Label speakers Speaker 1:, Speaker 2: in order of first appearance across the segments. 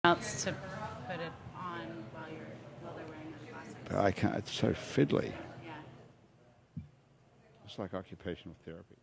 Speaker 1: else to put it on while they're wearing the glasses.
Speaker 2: I can't. It's so fiddly.
Speaker 1: Yeah.
Speaker 2: It's like occupational therapy.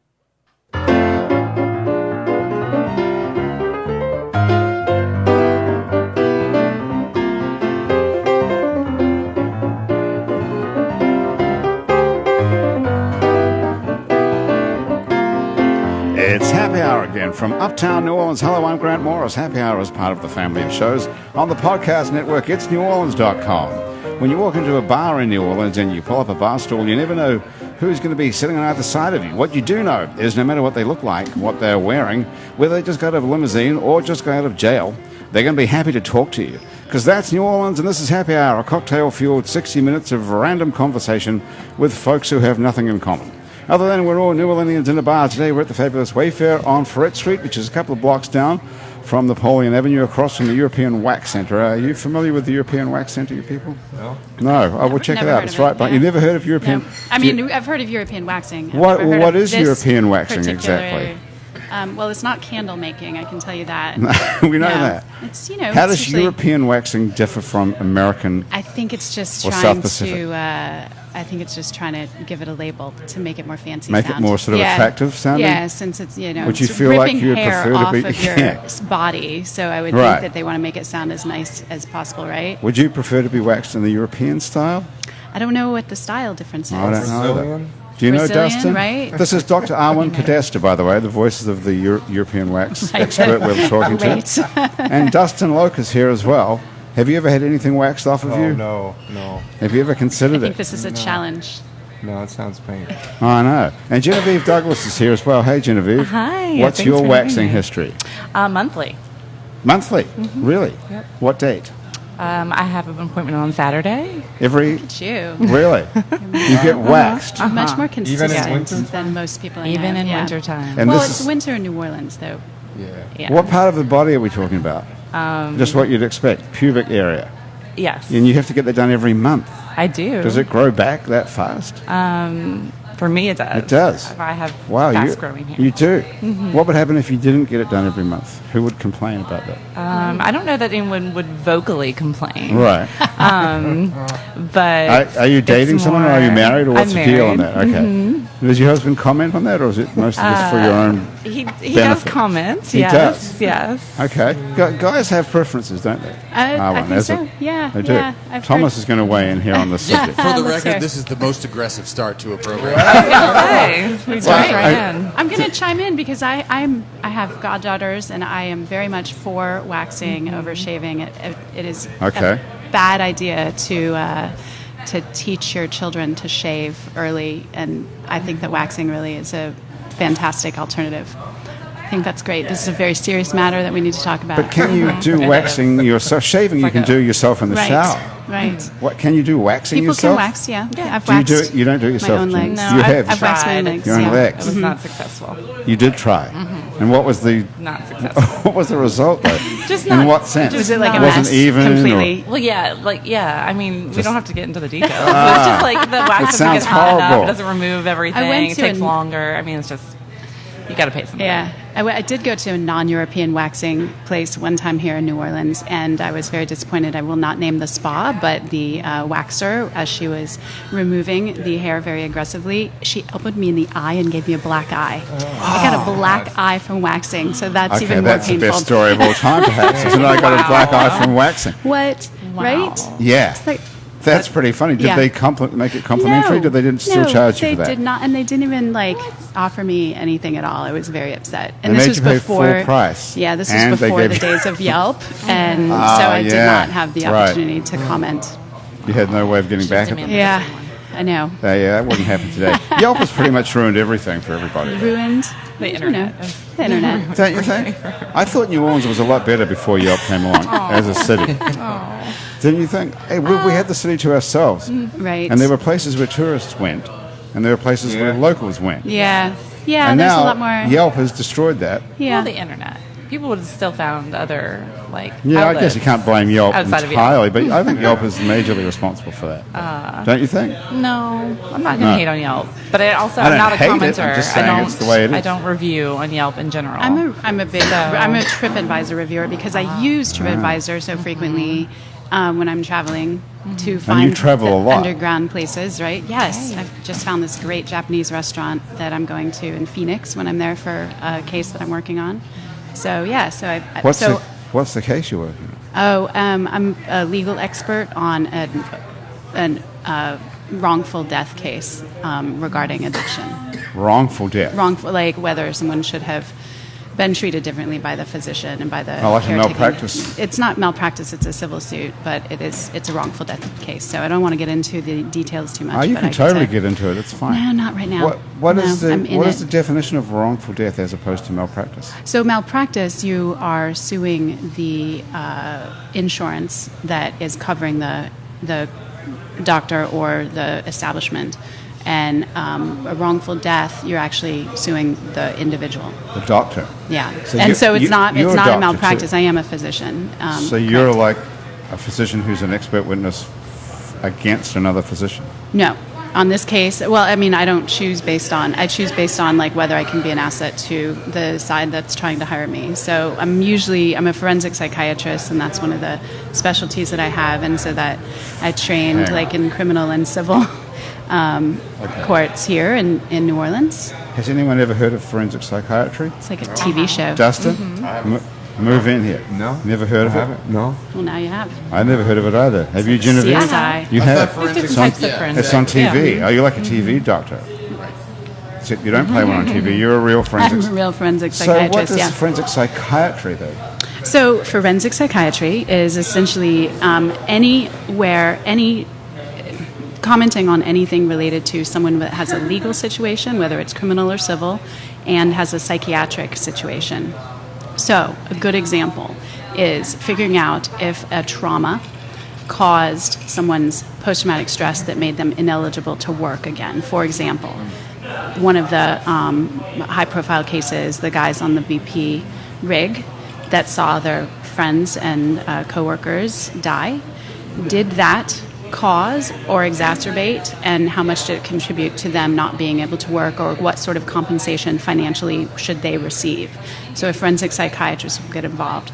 Speaker 2: It's Happy Hour again from Uptown New Orleans. Hello, I'm Grant Morris. Happy Hour is part of the family of shows on the podcast network. It's neworleans.com. When you walk into a bar in New Orleans and you pull up a bar stool, you never know who's going to be sitting on either side of you. What you do know is no matter what they look like, what they're wearing, whether they just got out of a limousine or just got out of jail, they're going to be happy to talk to you. Because that's New Orleans, and this is Happy Hour, a cocktail-fueled 60 minutes of random conversation with folks who have nothing in common. Other than we're all New Orleanians in a bar today, we're at the fabulous Wayfair on Ferret Street, which is a couple of blocks down from Napoleon Avenue, across from the European Wax Centre. Are you familiar with the European Wax Centre, you people?
Speaker 3: No.
Speaker 2: No. Oh, we'll check it out. It's right by.
Speaker 1: Yeah.
Speaker 2: You never heard of European?
Speaker 1: No. I mean, I've heard of European waxing.
Speaker 2: What is European waxing exactly?
Speaker 1: Well, it's not candle making, I can tell you that.
Speaker 2: We know that.
Speaker 1: It's,
Speaker 2: How does European waxing differ from American?
Speaker 1: I think it's just
Speaker 2: or
Speaker 1: trying
Speaker 2: South Pacific?
Speaker 1: to. I think it's just trying to give it a label to make it more fancy.
Speaker 2: Make it more sort of attractive sounding?
Speaker 1: Yeah, since it's
Speaker 2: Would you
Speaker 1: it's
Speaker 2: feel like
Speaker 1: ripping
Speaker 2: you'd
Speaker 1: hair
Speaker 2: prefer to
Speaker 1: off
Speaker 2: be
Speaker 1: of your body. So I would
Speaker 2: Right.
Speaker 1: think that they want to make it sound as nice as possible, right?
Speaker 2: Would you prefer to be waxed in the European style?
Speaker 1: I don't know what the style difference is.
Speaker 2: I don't know either.
Speaker 3: Brazilian?
Speaker 2: Do you know
Speaker 1: Brazilian,
Speaker 2: Dustin?
Speaker 1: right?
Speaker 2: This is Dr. Arwen Podesta, by the way, the voices of the European wax
Speaker 1: Right.
Speaker 2: expert we're talking
Speaker 1: Great.
Speaker 2: to. And Dustan Louque is here as well. Have you ever had anything waxed off of
Speaker 3: Oh,
Speaker 2: you?
Speaker 3: no.
Speaker 2: Have you ever
Speaker 1: I
Speaker 2: considered
Speaker 1: think
Speaker 2: it?
Speaker 1: this is a challenge.
Speaker 3: No, it sounds painful.
Speaker 2: Oh, I know. And Genevieve Douglas is here as well. Hey, Genevieve.
Speaker 4: Hi.
Speaker 2: What's
Speaker 4: Thanks
Speaker 2: your
Speaker 4: for
Speaker 2: waxing
Speaker 4: having me.
Speaker 2: history?
Speaker 4: Monthly.
Speaker 2: Monthly? Really?
Speaker 4: Yep.
Speaker 2: What date?
Speaker 4: I have an appointment on Saturday.
Speaker 2: Every...
Speaker 1: Look at you.
Speaker 2: Really? You get waxed?
Speaker 1: Much more consistent
Speaker 3: Even in winter?
Speaker 1: than most people I know.
Speaker 4: Even in
Speaker 1: yeah.
Speaker 4: wintertime.
Speaker 2: And
Speaker 1: Well,
Speaker 2: this
Speaker 1: it's
Speaker 2: is-
Speaker 1: winter in New Orleans, though.
Speaker 3: Yeah.
Speaker 4: Yeah.
Speaker 2: What part of the body are we talking about? Just what you'd expect. Pubic area.
Speaker 4: Yes.
Speaker 2: And you have to get that done every month.
Speaker 4: I do.
Speaker 2: Does it grow back that fast?
Speaker 4: For me, it does.
Speaker 2: It does.
Speaker 4: I have
Speaker 2: Wow,
Speaker 4: fast-growing hair.
Speaker 2: you do. What would happen if you didn't get it done every month? Who would complain about that?
Speaker 4: I don't know that anyone would vocally complain.
Speaker 2: Right.
Speaker 4: But
Speaker 2: Are you dating
Speaker 4: it's
Speaker 2: someone, or are you
Speaker 4: more-
Speaker 2: married, or what's
Speaker 4: I'm
Speaker 2: the deal on
Speaker 4: married.
Speaker 2: that? Okay. Does your husband comment on that, or is it mostly just for your own?
Speaker 4: He does
Speaker 2: benefit?
Speaker 4: comment.
Speaker 2: He
Speaker 4: Yes.
Speaker 2: does?
Speaker 4: Yes.
Speaker 2: Okay. Guys have preferences, don't they?
Speaker 1: I
Speaker 2: Arwen,
Speaker 1: think
Speaker 2: is
Speaker 1: so.
Speaker 2: it?
Speaker 1: Yeah.
Speaker 2: They do.
Speaker 1: Yeah. I've
Speaker 2: Thomas
Speaker 1: heard-
Speaker 2: is going to weigh in here on this subject.
Speaker 5: For the
Speaker 1: Let's hear
Speaker 5: record,
Speaker 1: it.
Speaker 5: this is the most aggressive start to a program.
Speaker 4: Okay. We jumped right in.
Speaker 1: I'm going to chime in because I have goddaughters and I am very much for waxing over shaving. It is
Speaker 2: Okay.
Speaker 1: a bad idea to teach your children to shave early, and I think that waxing really is a fantastic alternative. I think that's great. This is a very serious matter that we need to talk about.
Speaker 2: But can you do waxing yourself? Shaving you can do yourself in the
Speaker 1: right.
Speaker 2: shower.
Speaker 1: Right.
Speaker 2: What can you do? Waxing
Speaker 1: People
Speaker 2: yourself?
Speaker 1: can wax, yeah. I've
Speaker 2: Do you do
Speaker 1: waxed
Speaker 2: it? You don't do it yourself.
Speaker 1: my own
Speaker 2: do you?
Speaker 1: legs.
Speaker 4: No,
Speaker 2: You have.
Speaker 1: I've waxed my own
Speaker 4: tried.
Speaker 1: legs.
Speaker 2: Your own
Speaker 1: yeah.
Speaker 2: legs.
Speaker 4: It was not successful.
Speaker 2: You did try. And what was the
Speaker 4: Not successful.
Speaker 2: what was the result though?
Speaker 4: Just
Speaker 2: In
Speaker 4: not-
Speaker 2: what sense?
Speaker 1: Was it like a
Speaker 4: It
Speaker 2: wasn't
Speaker 1: mess?
Speaker 2: even, or-
Speaker 1: completely?
Speaker 4: Well, yeah. I mean, we
Speaker 2: Just-
Speaker 4: don't have to get into the details. It's just like the wax doesn't
Speaker 2: sounds
Speaker 4: get hot
Speaker 2: horrible.
Speaker 4: enough. It doesn't remove everything.
Speaker 1: went
Speaker 4: It
Speaker 1: to
Speaker 4: takes
Speaker 1: an-
Speaker 4: longer. I mean, it's just you got to pay somebody.
Speaker 1: Yeah. I did go to a non-European waxing place one time here in New Orleans, and I was very disappointed. I will not name the spa, but the waxer, as she was removing the hair very aggressively, she elbowed me in the eye and gave me a black eye. I got a black eye from waxing, so that's
Speaker 2: Okay,
Speaker 1: even more
Speaker 2: that's the
Speaker 1: painful.
Speaker 2: best story of all time, perhaps. Isn't it? I got a black eye from waxing.
Speaker 1: What?
Speaker 4: Wow.
Speaker 1: Right?
Speaker 2: Yeah.
Speaker 1: It's like,
Speaker 2: That's pretty funny. Did
Speaker 1: Yeah.
Speaker 2: they make it complimentary?
Speaker 1: No,
Speaker 2: Did they didn't still charge you
Speaker 1: they
Speaker 2: for that?
Speaker 1: did not, and they didn't even offer me anything at all. I was very upset. And
Speaker 2: They
Speaker 1: this
Speaker 2: made
Speaker 1: was
Speaker 2: you pay
Speaker 1: before
Speaker 2: full price.
Speaker 1: Yeah, this
Speaker 2: And
Speaker 1: was
Speaker 2: they
Speaker 1: before
Speaker 2: gave
Speaker 1: the
Speaker 2: you-
Speaker 1: days of Yelp, and so I did
Speaker 2: yeah.
Speaker 1: not have the
Speaker 2: Right.
Speaker 1: opportunity to comment.
Speaker 2: You had no way of getting back at them.
Speaker 4: demanded-
Speaker 1: Yeah, I know.
Speaker 2: Yeah, that wouldn't happen today. Yelp has pretty much ruined everything for everybody.
Speaker 1: Ruined
Speaker 4: The
Speaker 1: you
Speaker 4: internet.
Speaker 1: know, the internet.
Speaker 2: Don't you think? I thought New Orleans was a lot better before Yelp came along as a city. Didn't you think? Hey, we had the city to ourselves.
Speaker 1: Right.
Speaker 2: And there were places where tourists went, and there were places where locals went.
Speaker 1: Yeah. Yeah,
Speaker 2: and
Speaker 1: there's
Speaker 2: now
Speaker 1: a lot more.
Speaker 2: Yelp has destroyed that.
Speaker 1: Yeah.
Speaker 4: Well, the internet. people would have still found other like.
Speaker 2: Yeah, I
Speaker 4: outlets
Speaker 2: guess you can't blame Yelp
Speaker 4: outside of
Speaker 2: entirely, but I think Yelp is majorly responsible for that. Don't you think?
Speaker 4: No, I'm not going to
Speaker 2: No.
Speaker 4: hate on Yelp, but I'm
Speaker 2: don't
Speaker 4: not a
Speaker 2: hate it,
Speaker 4: commenter.
Speaker 2: I'm just saying it's the way it is.
Speaker 4: I don't review on Yelp in general.
Speaker 1: I'm a TripAdvisor reviewer because I use TripAdvisor so frequently when I'm traveling to find
Speaker 2: you travel
Speaker 1: the
Speaker 2: a lot.
Speaker 1: underground places, right? Yes, I've just found this great Japanese restaurant that I'm going to in Phoenix when I'm there for a case that I'm working on. So yeah,
Speaker 2: What's the case you're working on?
Speaker 1: I'm a legal expert on an wrongful death case regarding addiction.
Speaker 2: Wrongful death.
Speaker 1: Wrongful, like whether someone should have been treated differently by the physician and by the
Speaker 2: like a
Speaker 1: caretaking.
Speaker 2: malpractice.
Speaker 1: It's not malpractice; it's a civil suit, but it's a wrongful death case. So I don't want to get into the details too much.
Speaker 2: Oh, you
Speaker 1: but
Speaker 2: can
Speaker 1: I
Speaker 2: totally
Speaker 1: say-
Speaker 2: get into it. It's fine.
Speaker 1: No, not right now.
Speaker 2: What
Speaker 1: No,
Speaker 2: is
Speaker 1: I'm in
Speaker 2: the
Speaker 1: it.
Speaker 2: definition of wrongful death as opposed to malpractice?
Speaker 1: So malpractice, you are suing the insurance that is covering the doctor or the establishment, and a wrongful death, you're actually suing the individual.
Speaker 2: The doctor.
Speaker 1: Yeah,
Speaker 2: So
Speaker 1: and
Speaker 2: you-
Speaker 1: so it's
Speaker 2: you-
Speaker 1: not
Speaker 2: you're a
Speaker 1: a
Speaker 2: doctor
Speaker 1: malpractice.
Speaker 2: too.
Speaker 1: I am a physician.
Speaker 2: So you're
Speaker 1: correct.
Speaker 2: like a physician who's an expert witness against another physician.
Speaker 1: No. On this case, well, I mean, I choose based on like whether I can be an asset to the side that's trying to hire me. So I'm a forensic psychiatrist, and that's one of the specialties that I have, and so that I trained
Speaker 2: Hang
Speaker 1: like in criminal and civil courts here in New Orleans.
Speaker 2: Has anyone ever heard of forensic psychiatry?
Speaker 1: It's like a TV show.
Speaker 2: Dustin? Move in here.
Speaker 3: No.
Speaker 2: Never heard of
Speaker 3: I
Speaker 2: it?
Speaker 3: haven't. No.
Speaker 1: Well, now you have.
Speaker 2: I never heard of it either. Have you, Genevieve?
Speaker 1: CSI.
Speaker 2: You have.
Speaker 4: Different
Speaker 2: It's on,
Speaker 4: types of forensic.
Speaker 2: it's on TV.
Speaker 4: Yeah.
Speaker 2: Are you like a TV doctor? Except you don't play one on TV. You're a real forensic.
Speaker 1: I'm a real forensic
Speaker 2: So what
Speaker 1: psychiatrist.
Speaker 2: does
Speaker 1: Yeah.
Speaker 2: forensic psychiatry do?
Speaker 1: So forensic psychiatry is essentially any commenting on anything related to someone that has a legal situation, whether it's criminal or civil, and has a psychiatric situation. So a good example is figuring out if a trauma caused someone's post-traumatic stress that made them ineligible to work again. For example, one of the high-profile cases, the guys on the BP rig that saw their friends and coworkers die, did that cause or exacerbate, and how much did it contribute to them not being able to work, or what sort of compensation financially should they receive? So a forensic psychiatrist will get involved.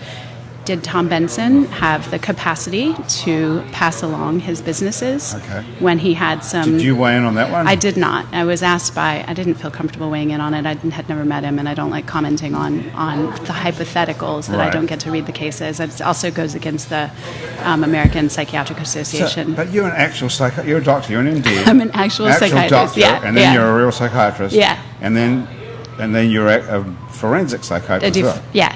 Speaker 1: Did Tom Benson have the capacity to pass along his businesses when he had some...
Speaker 2: Did you weigh in on that one?
Speaker 1: I did not. I was asked by... I didn't feel comfortable weighing in on it. I had never met him, and I don't like commenting on the hypotheticals that I
Speaker 2: Right.
Speaker 1: don't get to read the cases. It also goes against the American Psychiatric Association.
Speaker 2: But you're an actual you're a doctor. You're an MD.
Speaker 1: I'm an actual psychiatrist,
Speaker 2: doctor,
Speaker 1: yeah,
Speaker 2: and then
Speaker 1: yeah.
Speaker 2: you're a real psychiatrist.
Speaker 1: Yeah.
Speaker 2: And then you're a forensic psychiatrist as well.
Speaker 1: Yeah.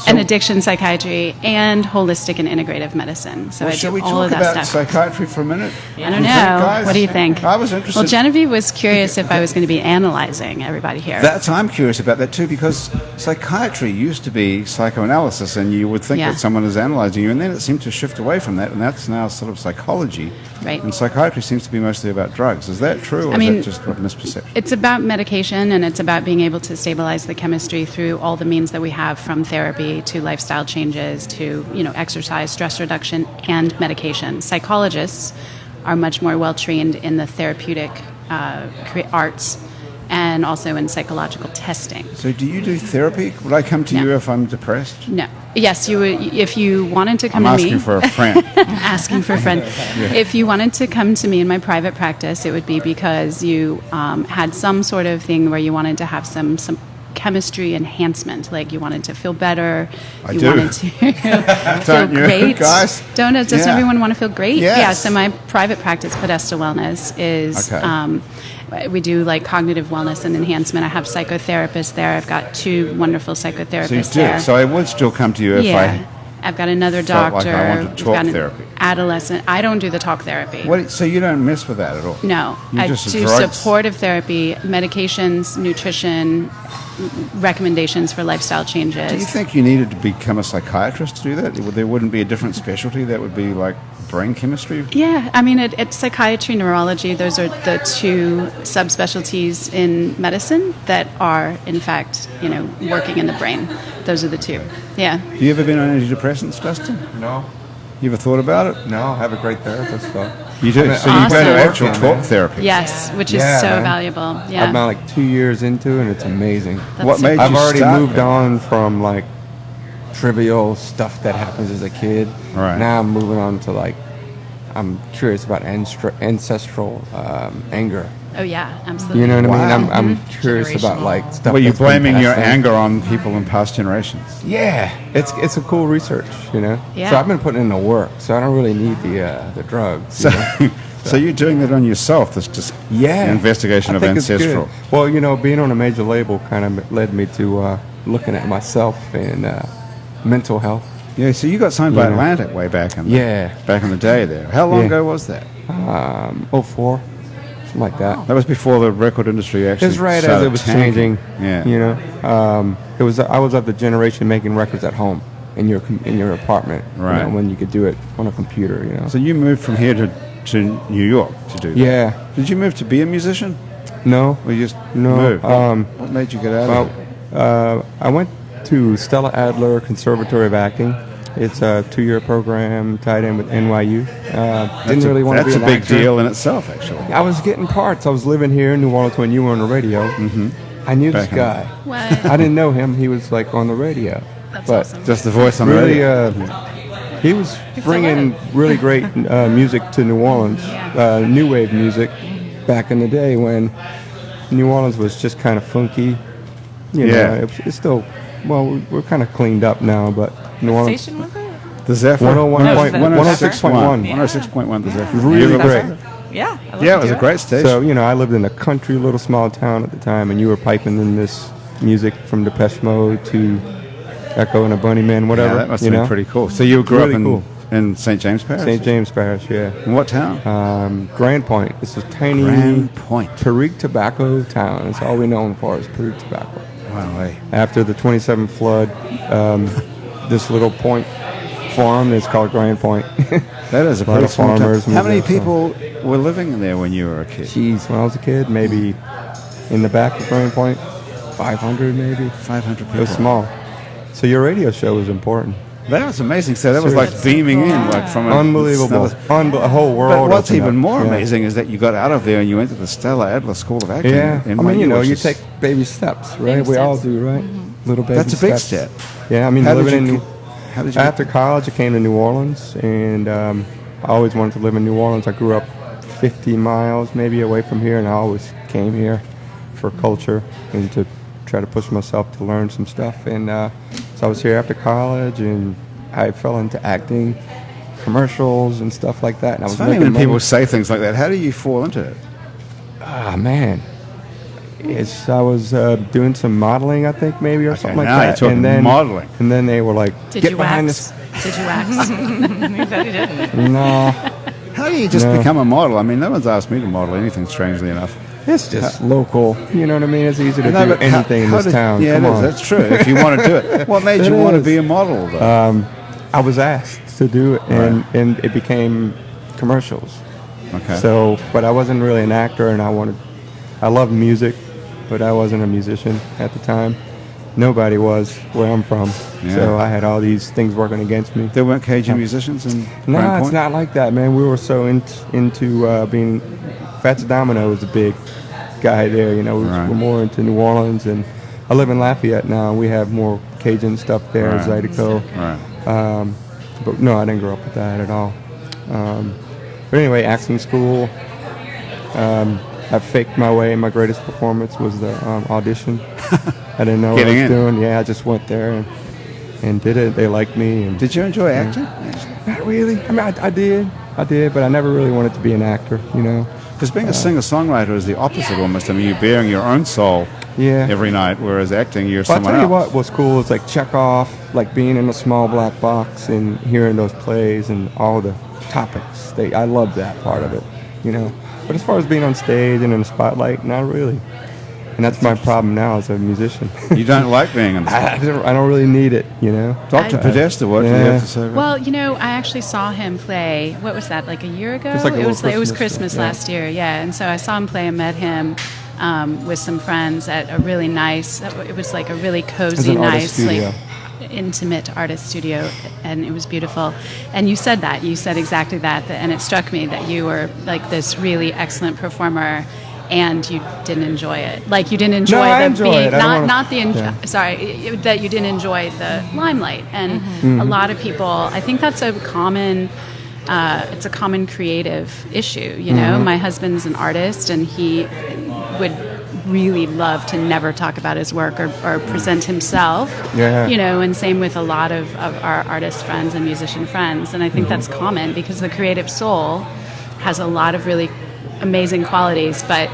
Speaker 1: And addiction psychiatry and holistic and integrative medicine. So I
Speaker 2: Should
Speaker 1: do
Speaker 2: we
Speaker 1: all
Speaker 2: talk
Speaker 1: of that
Speaker 2: about
Speaker 1: stuff.
Speaker 2: psychiatry for a minute?
Speaker 1: I don't
Speaker 2: You think,
Speaker 1: know.
Speaker 2: guys?
Speaker 1: What do you think?
Speaker 2: I was interested.
Speaker 1: Well, Genevieve was curious if I was going to be analyzing everybody here.
Speaker 2: I'm curious about that too, because psychiatry used to be psychoanalysis, and you would think
Speaker 1: Yeah.
Speaker 2: that someone is analyzing you, and then it seemed to shift away from that, and that's now sort of psychology.
Speaker 1: Right.
Speaker 2: And psychiatry seems to be mostly about drugs. Is that true, or
Speaker 1: I mean,
Speaker 2: is that just a misperception?
Speaker 1: It's about medication, and it's about being able to stabilize the chemistry through all the means that we have, from therapy to lifestyle changes to exercise, stress reduction, and medication. Psychologists are much more well trained in the therapeutic arts and also in psychological testing.
Speaker 2: So do you do therapy? Would I come to
Speaker 1: No.
Speaker 2: you if I'm depressed?
Speaker 1: No. Yes, you would. If you wanted to come
Speaker 2: I'm
Speaker 1: to me,
Speaker 2: asking for a friend.
Speaker 1: asking for a friend. If you wanted to come to me in my private practice, it would be because you had some sort of thing where you wanted to have some chemistry enhancement, like you wanted to feel better, you
Speaker 2: do.
Speaker 1: wanted to feel
Speaker 2: Don't you,
Speaker 1: great.
Speaker 2: guys?
Speaker 1: Doesn't
Speaker 2: Yeah.
Speaker 1: everyone want to feel great?
Speaker 2: Yes.
Speaker 1: Yeah. So my private practice, Podesta Wellness, is.
Speaker 2: Okay.
Speaker 1: We do like cognitive wellness and enhancement. I have psychotherapists there. I've got 2 wonderful psychotherapists
Speaker 2: So you do.
Speaker 1: there.
Speaker 2: So I would still come to you if
Speaker 1: Yeah. I've got another
Speaker 2: felt like
Speaker 1: doctor.
Speaker 2: I wanted
Speaker 1: We've
Speaker 2: talk
Speaker 1: got an
Speaker 2: therapy.
Speaker 1: Adolescent. I don't do the talk therapy.
Speaker 2: So you don't mess with that at all?
Speaker 1: No,
Speaker 2: You
Speaker 1: I
Speaker 2: just
Speaker 1: do
Speaker 2: drugs?
Speaker 1: supportive therapy, medications, nutrition, recommendations for lifestyle changes.
Speaker 2: Do you think you needed to become a psychiatrist to do that? There wouldn't be a different specialty that would be like brain chemistry?
Speaker 1: Yeah, I mean, it's psychiatry, neurology. Those are the two subspecialties in medicine that are, in fact, working in the brain. Those are the two. Yeah.
Speaker 2: Have you ever been on antidepressants, Dustin?
Speaker 3: No.
Speaker 2: You ever thought about it?
Speaker 3: No, I have a great therapist, though.
Speaker 2: You do? So you go to actual talk therapy?
Speaker 1: Yes, which is so valuable. Yeah.
Speaker 3: I'm now like 2 years into it, and it's amazing.
Speaker 2: What made you
Speaker 3: I've already
Speaker 2: start
Speaker 3: moved
Speaker 2: it?
Speaker 3: on from like trivial stuff that happens as a kid.
Speaker 2: Right.
Speaker 3: Now I'm moving on to like, I'm curious about ancestral anger.
Speaker 1: Oh, yeah, absolutely.
Speaker 3: You know what I mean?
Speaker 2: Wow.
Speaker 3: I'm curious about like stuff.
Speaker 2: Well, you're
Speaker 3: that's been
Speaker 2: blaming your
Speaker 3: passed down.
Speaker 2: anger on people in past generations.
Speaker 3: Yeah, it's a cool research,
Speaker 1: Yeah.
Speaker 3: So I've been putting in the work, so I don't really need the drugs.
Speaker 2: So, so you're doing that on yourself. This just investigation
Speaker 3: I
Speaker 2: of
Speaker 3: think it's
Speaker 2: ancestral.
Speaker 3: good. Well, being on a major label kind of led me to looking at myself and mental health.
Speaker 2: Yeah. So you got signed by
Speaker 3: Yeah.
Speaker 2: Atlantic way back in the day. There. How long
Speaker 3: Yeah.
Speaker 2: ago was that?
Speaker 3: 04, something like that.
Speaker 2: That was before the record industry actually.
Speaker 3: It was right as
Speaker 2: started
Speaker 3: it was
Speaker 2: tanking.
Speaker 3: changing.
Speaker 2: Yeah.
Speaker 3: I was of the generation making records at home in your apartment.
Speaker 2: Right.
Speaker 3: When you could do it on a computer.
Speaker 2: So you moved from here to New York to do that.
Speaker 3: Yeah.
Speaker 2: Did you move to be a musician?
Speaker 3: No.
Speaker 2: Or you just
Speaker 3: No,
Speaker 2: moved? What made you get out of it?
Speaker 3: I went to Stella Adler Conservatory of Acting. It's a 2-year program tied in with NYU. Didn't really want to be
Speaker 2: That's
Speaker 3: an
Speaker 2: a big
Speaker 3: actor.
Speaker 2: deal in itself, actually.
Speaker 3: I was getting parts. I was living here in New Orleans when you were on the radio. Mm-hmm. I knew this
Speaker 2: Back in-
Speaker 3: guy.
Speaker 1: What?
Speaker 3: I didn't know him. He was like on the radio.
Speaker 1: That's
Speaker 3: but
Speaker 1: awesome.
Speaker 2: Just the voice on the
Speaker 3: really,
Speaker 2: radio.
Speaker 3: he was bringing really great music to New Orleans, new wave music, back in the day when New Orleans was just kind of funky. It's still, we're kind of cleaned up now, but New
Speaker 4: What
Speaker 3: Orleans.
Speaker 4: station was it?
Speaker 2: The Zephyr?
Speaker 3: 106.1.
Speaker 2: 106.1 The Zephyr.
Speaker 3: Really
Speaker 2: You ever-
Speaker 3: great.
Speaker 4: Yeah. I love
Speaker 2: Yeah,
Speaker 4: to
Speaker 2: it was
Speaker 4: hear
Speaker 2: a great station.
Speaker 3: So, I lived in a country, little small town at the time, and you were piping in this music from Depeche Mode to Echo and the Bunnymen, whatever.
Speaker 2: Yeah, that must have been pretty cool. So you grew
Speaker 3: Really
Speaker 2: up
Speaker 3: cool.
Speaker 2: in St. James Parish?
Speaker 3: St. James Parish, yeah.
Speaker 2: In what town?
Speaker 3: Grand Point. It's a tiny
Speaker 2: Grand Point.
Speaker 3: Perique tobacco town. That's all we're known for is Perique tobacco.
Speaker 2: Wow, hey.
Speaker 3: After the 27 flood, this little point farm is called Grand Point.
Speaker 2: That is a
Speaker 3: A lot
Speaker 2: pretty
Speaker 3: of
Speaker 2: small town.
Speaker 3: farmers
Speaker 2: How many
Speaker 3: moved there,
Speaker 2: people were living in there when you were a kid?
Speaker 3: Jeez, when I was a kid, maybe in the back of Grand Point, 500 maybe.
Speaker 2: 500
Speaker 3: It
Speaker 2: people.
Speaker 3: was small. So your radio show was important.
Speaker 2: That was amazing. So that was like
Speaker 1: Seriously.
Speaker 2: beaming in, like from
Speaker 3: Unbelievable. A whole world.
Speaker 2: But what's
Speaker 3: opened
Speaker 2: even
Speaker 3: up.
Speaker 2: more
Speaker 3: Yeah.
Speaker 2: amazing is that you got out of there and you went to the Stella Adler School of Acting.
Speaker 3: Yeah,
Speaker 2: in
Speaker 3: I mean,
Speaker 2: NYU, which
Speaker 3: you
Speaker 2: is-
Speaker 3: take baby steps, right?
Speaker 1: Baby
Speaker 3: We all
Speaker 1: steps.
Speaker 3: do, right? Little baby
Speaker 2: That's a big
Speaker 3: steps.
Speaker 2: step.
Speaker 3: Yeah, I mean,
Speaker 2: How did
Speaker 3: living
Speaker 2: you
Speaker 3: in
Speaker 2: get- how did you
Speaker 3: after college, I came to New Orleans, and I always wanted to live in New Orleans. I grew up 50 miles maybe away from here, and I always came here for culture and to try to push myself to learn some stuff. And so I was here after college, and I fell into acting, commercials, and stuff like that. And I
Speaker 2: It's
Speaker 3: was
Speaker 2: funny
Speaker 3: making
Speaker 2: when people
Speaker 3: money.
Speaker 2: say things like that. How do you fall into it?
Speaker 3: Ah, man. I was doing some modeling, I think, maybe, or something like
Speaker 2: now
Speaker 3: that.
Speaker 2: you're talking
Speaker 3: and then,
Speaker 2: modeling.
Speaker 3: And then they were like,
Speaker 1: Did
Speaker 3: get
Speaker 1: you
Speaker 3: behind
Speaker 1: wax? Did you wax?
Speaker 4: He said he didn't.
Speaker 3: this. No,
Speaker 2: How do you just
Speaker 3: No.
Speaker 2: become a model? I mean, no one's asked me to model anything, strangely enough.
Speaker 3: it's just local. You know what I mean? It's easy to
Speaker 2: No,
Speaker 3: do
Speaker 2: but how-
Speaker 3: anything in
Speaker 2: how
Speaker 3: this
Speaker 2: did-
Speaker 3: town.
Speaker 2: Yeah,
Speaker 3: Come
Speaker 2: it is.
Speaker 3: on.
Speaker 2: That's true. If you want to do it. What made
Speaker 3: It
Speaker 2: you want to
Speaker 3: is.
Speaker 2: be a model, though?
Speaker 3: I was asked to do it, and it became commercials.
Speaker 2: Okay.
Speaker 3: So, but I wasn't really an actor, and I loved music, but I wasn't a musician at the time. Nobody was where I'm from.
Speaker 2: Yeah.
Speaker 3: So I had all these things working against me.
Speaker 2: There weren't Cajun musicians in
Speaker 3: No,
Speaker 2: Grand
Speaker 3: it's
Speaker 2: Point?
Speaker 3: not like that, man. We were so into being. Fats Domino was a big guy there.
Speaker 2: Right.
Speaker 3: We're more into New Orleans, and I live in Lafayette now. We have more Cajun stuff there,
Speaker 2: Right.
Speaker 3: Zydeco.
Speaker 2: Right.
Speaker 3: But no, I didn't grow up with that at all. But anyway, acting school. I faked my way. My greatest performance was the audition. I didn't know what I
Speaker 2: Getting
Speaker 3: was
Speaker 2: in.
Speaker 3: doing. Yeah, I just went there and did it. They liked me. And
Speaker 2: Did you enjoy acting?
Speaker 3: not really. I mean, I did, but I never really wanted to be an actor.
Speaker 2: Because being a singer-songwriter is the opposite almost. I mean, you're bearing your own soul
Speaker 3: Yeah.
Speaker 2: every night, whereas acting, you're
Speaker 3: But I'll
Speaker 2: someone
Speaker 3: tell you
Speaker 2: else.
Speaker 3: what was cool is like Chekhov, like being in a small black box and hearing those plays and all the topics. I love that part of it. But as far as being on stage and in the spotlight, not really. And that's my problem now as a musician.
Speaker 2: You don't like being on the
Speaker 3: I
Speaker 2: stage.
Speaker 3: don't really need it, you know.
Speaker 2: Dr. Podesta, what do you have to say about
Speaker 1: Well, you know, I actually saw him play. What was that? Like a year ago?
Speaker 3: Just like a
Speaker 1: it
Speaker 3: little
Speaker 1: was
Speaker 3: Christmas,
Speaker 1: Christmas
Speaker 3: yeah.
Speaker 1: last year, yeah. And so I saw him play and met him with some friends at a really nice. It was like a really cozy,
Speaker 3: an artist
Speaker 1: nice,
Speaker 3: studio.
Speaker 1: like intimate artist studio, and it was beautiful. And you said that. You said exactly that, and it struck me that you were like this really excellent performer. And you didn't enjoy it. Like you didn't enjoy
Speaker 3: I
Speaker 1: the
Speaker 3: enjoy
Speaker 1: being,
Speaker 3: it. I don't
Speaker 1: not
Speaker 3: wanna-
Speaker 1: the sorry, that you didn't enjoy the limelight. And a lot of people, I think that's a common, it's a common creative issue. You know, my husband's an artist, and he would really love to never talk about his work or present himself.
Speaker 3: Yeah.
Speaker 1: You know, and same with a lot of our artist friends and musician friends. And I think that's common because the creative soul has a lot of really amazing qualities, but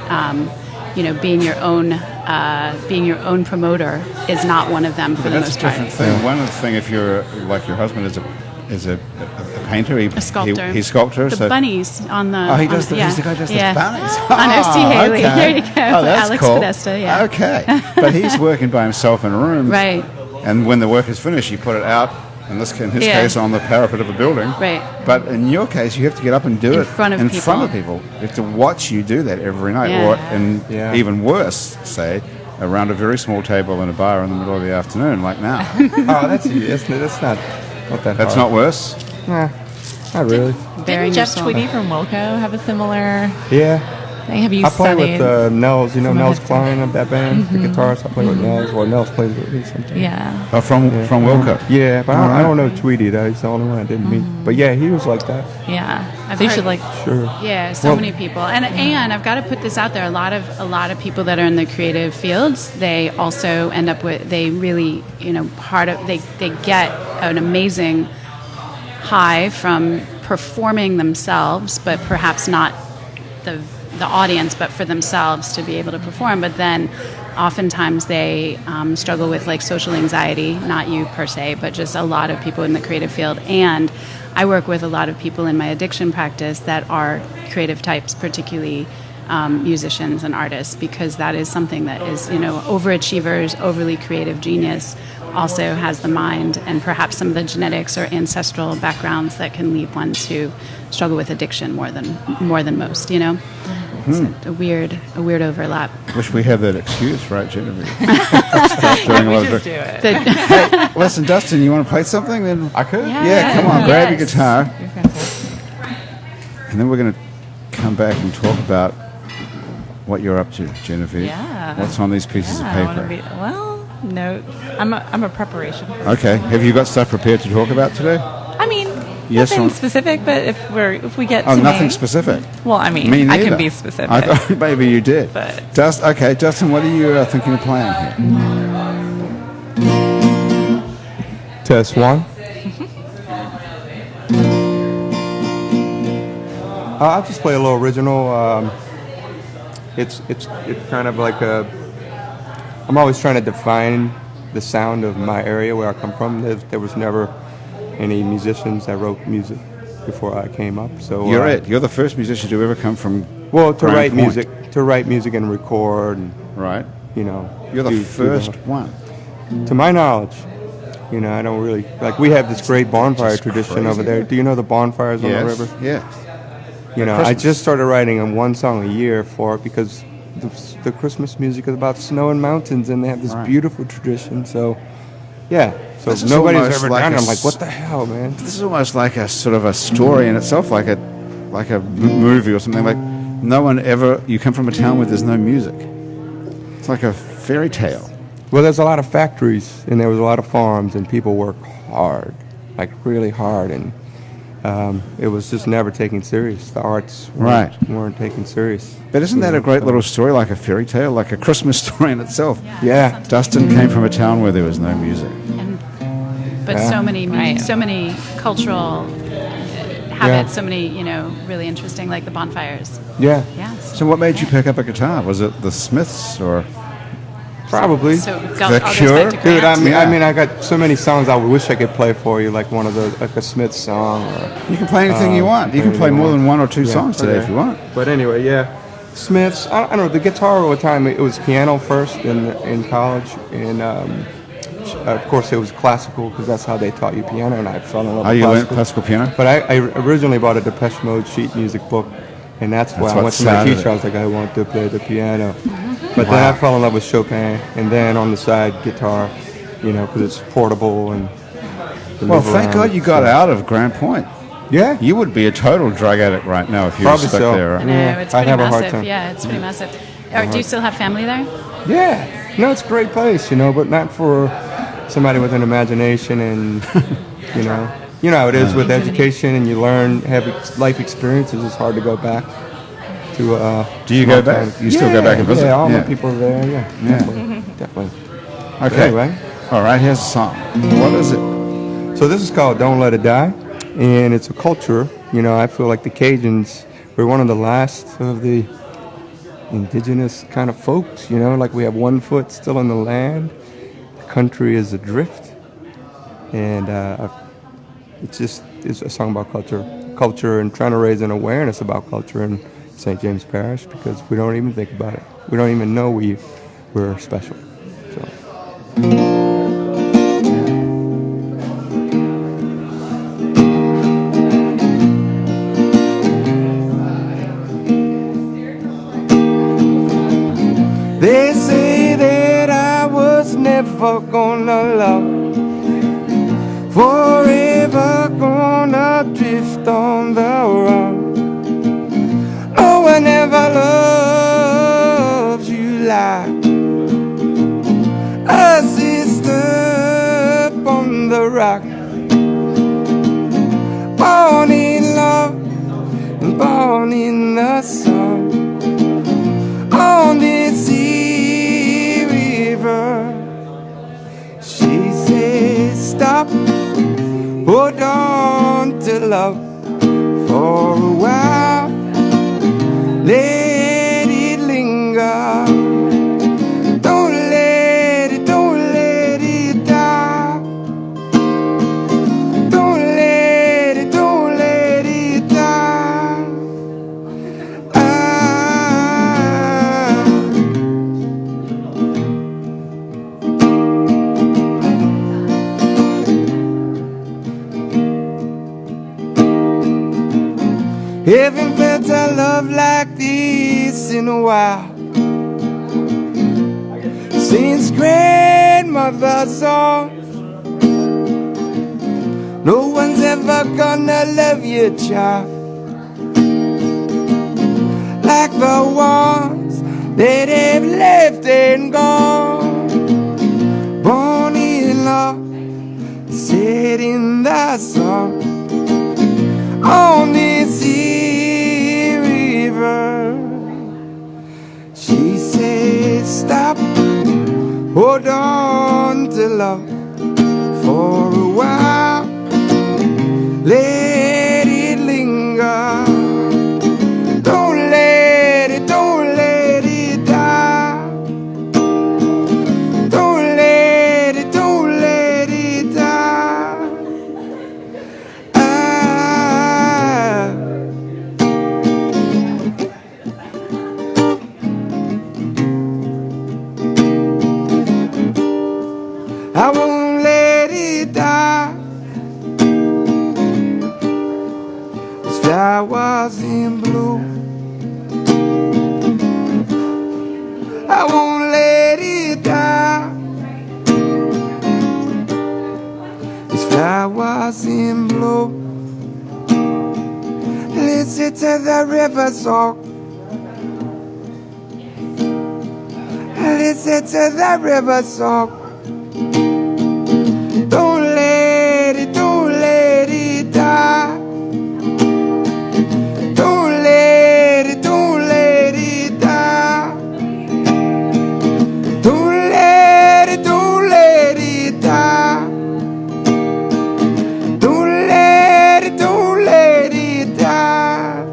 Speaker 1: you know, being your own promoter is not one of them for the
Speaker 2: That's
Speaker 1: most
Speaker 2: a
Speaker 1: part.
Speaker 2: different thing. One of the thing, if you're like your husband is a painter,
Speaker 1: A sculptor.
Speaker 2: he's sculptor.
Speaker 1: The
Speaker 2: so
Speaker 1: bunnies on the.
Speaker 2: Oh, he does.
Speaker 1: yeah.
Speaker 2: He's the guy who does
Speaker 1: yeah.
Speaker 2: the bunnies.
Speaker 1: On O.C. Haley.
Speaker 2: okay.
Speaker 1: There you go.
Speaker 2: Oh, that's
Speaker 1: Alex
Speaker 2: cool.
Speaker 1: Podesta. Yeah.
Speaker 2: Okay, but he's working by himself in a room.
Speaker 1: Right.
Speaker 2: And when the work is finished, you put it out. In his
Speaker 1: Yeah.
Speaker 2: case, on the parapet of a building.
Speaker 1: Right.
Speaker 2: But in your case, you have to get up and do
Speaker 1: In
Speaker 2: it
Speaker 1: front of
Speaker 2: in
Speaker 1: people.
Speaker 2: front of people. You have to watch you do that every night,
Speaker 1: Yeah.
Speaker 2: or and
Speaker 3: Yeah.
Speaker 2: even worse, say, around a very small table in a bar in the middle of the afternoon, like now.
Speaker 3: Oh, that's not that
Speaker 2: That's
Speaker 3: hard.
Speaker 2: not worse.
Speaker 3: Nah, not really.
Speaker 1: Bearing
Speaker 4: Didn't
Speaker 1: your
Speaker 4: Jeff
Speaker 1: soul.
Speaker 4: Tweedy from Wilco have a similar
Speaker 3: Yeah.
Speaker 4: thing? Have you
Speaker 3: I play
Speaker 4: studied?
Speaker 3: with Nels. You know
Speaker 4: some of
Speaker 3: Nels
Speaker 4: his-
Speaker 3: Klein of that band, the guitarist. I play with Nels. Well, Nels plays with me sometimes.
Speaker 4: Yeah.
Speaker 2: From Wilco.
Speaker 3: Yeah, but I don't know Tweety though. He's the only one I didn't meet. But yeah, he was like that.
Speaker 4: Yeah.
Speaker 1: I've
Speaker 4: So you
Speaker 1: heard-
Speaker 4: should like.
Speaker 3: Sure.
Speaker 1: Yeah, so
Speaker 3: Well-
Speaker 1: many people, and I've got to put this out there. A lot of people that are in the creative fields, they also end up with they really they get an amazing high from performing themselves, but perhaps not the audience, but for themselves to be able to perform. But then oftentimes they struggle with like social anxiety, not you per se, but just a lot of people in the creative field. And I work with a lot of people in my addiction practice that are creative types, particularly musicians and artists, because that is something that is, overachievers, overly creative genius also has the mind and perhaps some of the genetics or ancestral backgrounds that can lead one to struggle with addiction more than most, It's a weird overlap.
Speaker 2: Wish we had that excuse, right, Genevieve? Stop doing a lot of
Speaker 4: Just do it.
Speaker 1: The-
Speaker 2: Listen, Dustin, you want to play something? Then
Speaker 3: I could.
Speaker 2: yeah, come on, grab your
Speaker 1: Yes.
Speaker 2: guitar,
Speaker 4: You're fantastic.
Speaker 2: and then we're going to come back and talk about what you're up to, Genevieve.
Speaker 4: Yeah.
Speaker 2: What's on these pieces
Speaker 4: Yeah,
Speaker 2: of
Speaker 4: I wanna
Speaker 2: paper?
Speaker 4: notes. I'm a preparation person.
Speaker 2: Okay. Have you got stuff prepared to talk about today?
Speaker 4: I mean,
Speaker 2: Yes
Speaker 4: nothing
Speaker 2: or-
Speaker 4: specific, but if we get
Speaker 2: Oh,
Speaker 4: to
Speaker 2: nothing
Speaker 4: me-
Speaker 2: specific.
Speaker 4: Well, I mean,
Speaker 2: Me
Speaker 4: I
Speaker 2: neither.
Speaker 4: can be specific.
Speaker 2: I thought maybe you did.
Speaker 4: But-
Speaker 2: Okay, Dustin, what are you thinking of playing here?
Speaker 3: Test one. I'll just play a little original. It's kind of like a. I'm always trying to define the sound of my area where I come from. There was never any musicians that wrote music before I came up. So
Speaker 2: You're it. You're the first musician to ever come from.
Speaker 3: Well, to
Speaker 2: Grand
Speaker 3: write
Speaker 2: Point.
Speaker 3: music and record, and
Speaker 2: Right.
Speaker 3: do
Speaker 2: You're the
Speaker 3: the
Speaker 2: first
Speaker 3: whole-
Speaker 2: one.
Speaker 3: To my knowledge, I don't really like. We have this great bonfire
Speaker 2: just
Speaker 3: tradition over
Speaker 2: crazy.
Speaker 3: there. Do you know the bonfires on the river?
Speaker 2: Yes.
Speaker 3: I
Speaker 2: Christmas.
Speaker 3: just started writing one song a year for it because the Christmas music is about snow and mountains, and they have this
Speaker 2: Right.
Speaker 3: beautiful tradition. So, yeah. So
Speaker 2: This is
Speaker 3: nobody's
Speaker 2: almost
Speaker 3: ever
Speaker 2: like
Speaker 3: done it.
Speaker 2: a
Speaker 3: I'm like,
Speaker 2: s-
Speaker 3: what the hell, man?
Speaker 2: This is almost like a sort of a story in itself, like a movie or something. Like no one ever. You come from a town where there's no music. It's like a fairy tale.
Speaker 3: Well, there's a lot of factories, and there was a lot of farms, and people work hard, like really hard, and it was just never taken serious. The arts weren't taken serious.
Speaker 2: But isn't that a great little story, like a fairy tale, like a Christmas story in itself?
Speaker 3: Yeah.
Speaker 2: Dustin came from a town where there was no music.
Speaker 1: But
Speaker 3: Yeah.
Speaker 1: so many cultural habits, so many, really interesting, like the bonfires.
Speaker 3: Yeah,
Speaker 1: Yes.
Speaker 2: So what made you pick up a guitar? Was it the Smiths or?
Speaker 3: probably.
Speaker 1: So
Speaker 2: The
Speaker 1: all goes
Speaker 2: Cure?
Speaker 1: back to
Speaker 3: Dude,
Speaker 1: Grant.
Speaker 2: Yeah.
Speaker 3: I got so many songs I wish I could play for you, like one of the, like a Smith song. Or,
Speaker 2: You can play anything you want. You can play more than one or two
Speaker 3: Yeah,
Speaker 2: songs today
Speaker 3: okay.
Speaker 2: if you want.
Speaker 3: But anyway, yeah. Smiths. I don't know. The guitar over time, it was piano first in college, and of course it was classical because that's how they taught you piano, and I fell in love
Speaker 2: Oh,
Speaker 3: with
Speaker 2: you learned
Speaker 3: classical.
Speaker 2: classical piano?
Speaker 3: But I originally bought a Depeche Mode sheet music book, and that's why I
Speaker 2: what
Speaker 3: went to my
Speaker 2: started
Speaker 3: teacher.
Speaker 2: it.
Speaker 3: I was like, I want to play the piano. But then I fell in love with Chopin, and then on the side, guitar, because it's portable and. you
Speaker 2: Well,
Speaker 3: move
Speaker 2: thank
Speaker 3: around,
Speaker 2: God you got
Speaker 3: so-
Speaker 2: out of Grand Point.
Speaker 3: Yeah.
Speaker 2: You would be a total drug addict right now if you were
Speaker 3: Probably
Speaker 2: stuck
Speaker 3: so.
Speaker 2: there.
Speaker 1: I
Speaker 2: Right?
Speaker 1: know,
Speaker 3: Yeah,
Speaker 1: it's
Speaker 3: I'd
Speaker 1: pretty
Speaker 3: have a hard
Speaker 1: massive.
Speaker 3: time.
Speaker 1: Yeah, it's pretty massive. Do you still have family there?
Speaker 3: Yeah. No, it's a great place, but not for somebody with an imagination and, you know how it is with education and you learn, have life experiences. It's hard to go back to.
Speaker 2: Do you go back? You still go back and visit?
Speaker 3: Yeah, all
Speaker 2: Yeah.
Speaker 3: my people are there. Yeah, definitely.
Speaker 2: Okay.
Speaker 3: Anyway.
Speaker 2: All right, here's a song. What is it?
Speaker 3: So this is called "Don't Let It Die," and it's a culture. I feel like the Cajuns were one of the last of the indigenous kind of folks. Like we have one foot still in the land. The country is adrift, and it's a song about culture, and trying to raise an awareness about culture in St. James Parish because we don't even think about it. We don't even know we're special. So. They say that I was never gonna love, forever gonna drift on the run. Oh, I never loved you like a sister upon the rock. Born in love and born in the sun. On this sea river, she says, stop, hold on to love for a while, let it linger, don't let it die, don't let it die. Haven't felt a love like this in a while, since grandmother's arms. No one's ever gonna love you, child, like the ones that have left and gone. Born in love, set in the sun. On this sea river, she says, stop, hold on to love for a while, let it linger, don't let it die, don't let it die. I won't let it die. As flowers in bloom, I won't let it die. As flowers in bloom, listen to the river song. Listen to the river song. Don't let it die. Don't let it die. Don't let it die. Don't let it die.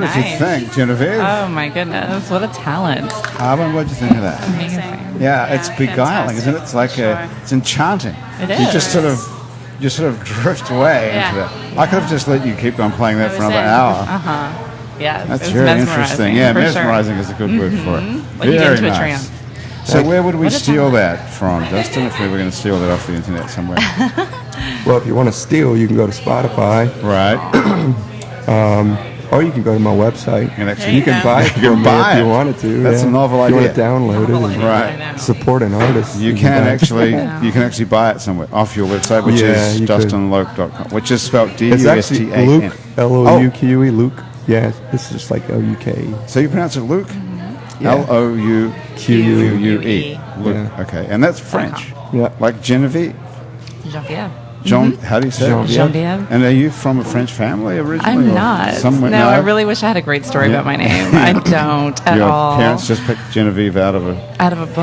Speaker 2: did you
Speaker 4: Nice.
Speaker 2: think, Genevieve?
Speaker 4: Oh my goodness, what a talent!
Speaker 2: Arwen, what did you think of that?
Speaker 1: Amazing.
Speaker 2: Yeah, it's beguiling, isn't it? It's like it's enchanting.
Speaker 4: It
Speaker 2: You
Speaker 4: is.
Speaker 2: just sort of drift away
Speaker 1: Yeah.
Speaker 2: into that. I could have just let you keep on playing that
Speaker 1: I
Speaker 2: for
Speaker 1: was
Speaker 2: another
Speaker 1: in.
Speaker 2: hour.
Speaker 4: Yes,
Speaker 2: That's
Speaker 4: it was
Speaker 2: very
Speaker 4: mesmerizing,
Speaker 2: interesting. Yeah,
Speaker 4: for
Speaker 2: mesmerizing is a good word for it.
Speaker 4: Like you get
Speaker 2: Very
Speaker 4: into a
Speaker 2: nice.
Speaker 4: trance.
Speaker 2: So where would we
Speaker 4: What a
Speaker 2: steal
Speaker 4: talent.
Speaker 2: that from, Dustin, if we were going to steal that off the internet somewhere?
Speaker 3: Well, if you want to steal, you can go to Spotify,
Speaker 2: Right.
Speaker 3: or you can go to my website.
Speaker 2: And actually,
Speaker 3: You can buy it
Speaker 2: You can
Speaker 3: from me
Speaker 2: buy
Speaker 3: if
Speaker 2: it.
Speaker 3: you wanted to.
Speaker 2: That's
Speaker 3: yeah.
Speaker 2: a novel
Speaker 3: If you
Speaker 2: idea.
Speaker 3: want to download it and
Speaker 2: Right.
Speaker 3: support an artist.
Speaker 2: You
Speaker 3: can
Speaker 2: can
Speaker 3: buy it.
Speaker 2: actually buy it somewhere off your website, which
Speaker 3: Yeah,
Speaker 2: is
Speaker 3: you could.
Speaker 2: DustanLouque.com, which is spelled
Speaker 3: It's actually
Speaker 2: D-U-S-T-A-N.
Speaker 3: Luke, L-O-U-Q-E, Luke. Yeah, it's just like L-U-K.
Speaker 2: So you pronounce it Luke?
Speaker 3: Yeah.
Speaker 2: L-O-U-Q-U-E. Luke.
Speaker 3: Yeah.
Speaker 2: Okay. And that's French.
Speaker 3: Yeah.
Speaker 2: Like Genevieve.
Speaker 4: Genevieve.
Speaker 2: John, how do you say it?
Speaker 3: Genevieve.
Speaker 4: Genevieve.
Speaker 2: And are you from a French family originally?
Speaker 4: I'm
Speaker 2: or
Speaker 4: not.
Speaker 2: Somewhere?
Speaker 4: No, I really wish I had a great story
Speaker 2: Yeah.
Speaker 4: about my name. I don't at
Speaker 2: Your
Speaker 4: all.
Speaker 2: parents just picked Genevieve out of a...
Speaker 4: Out of a book.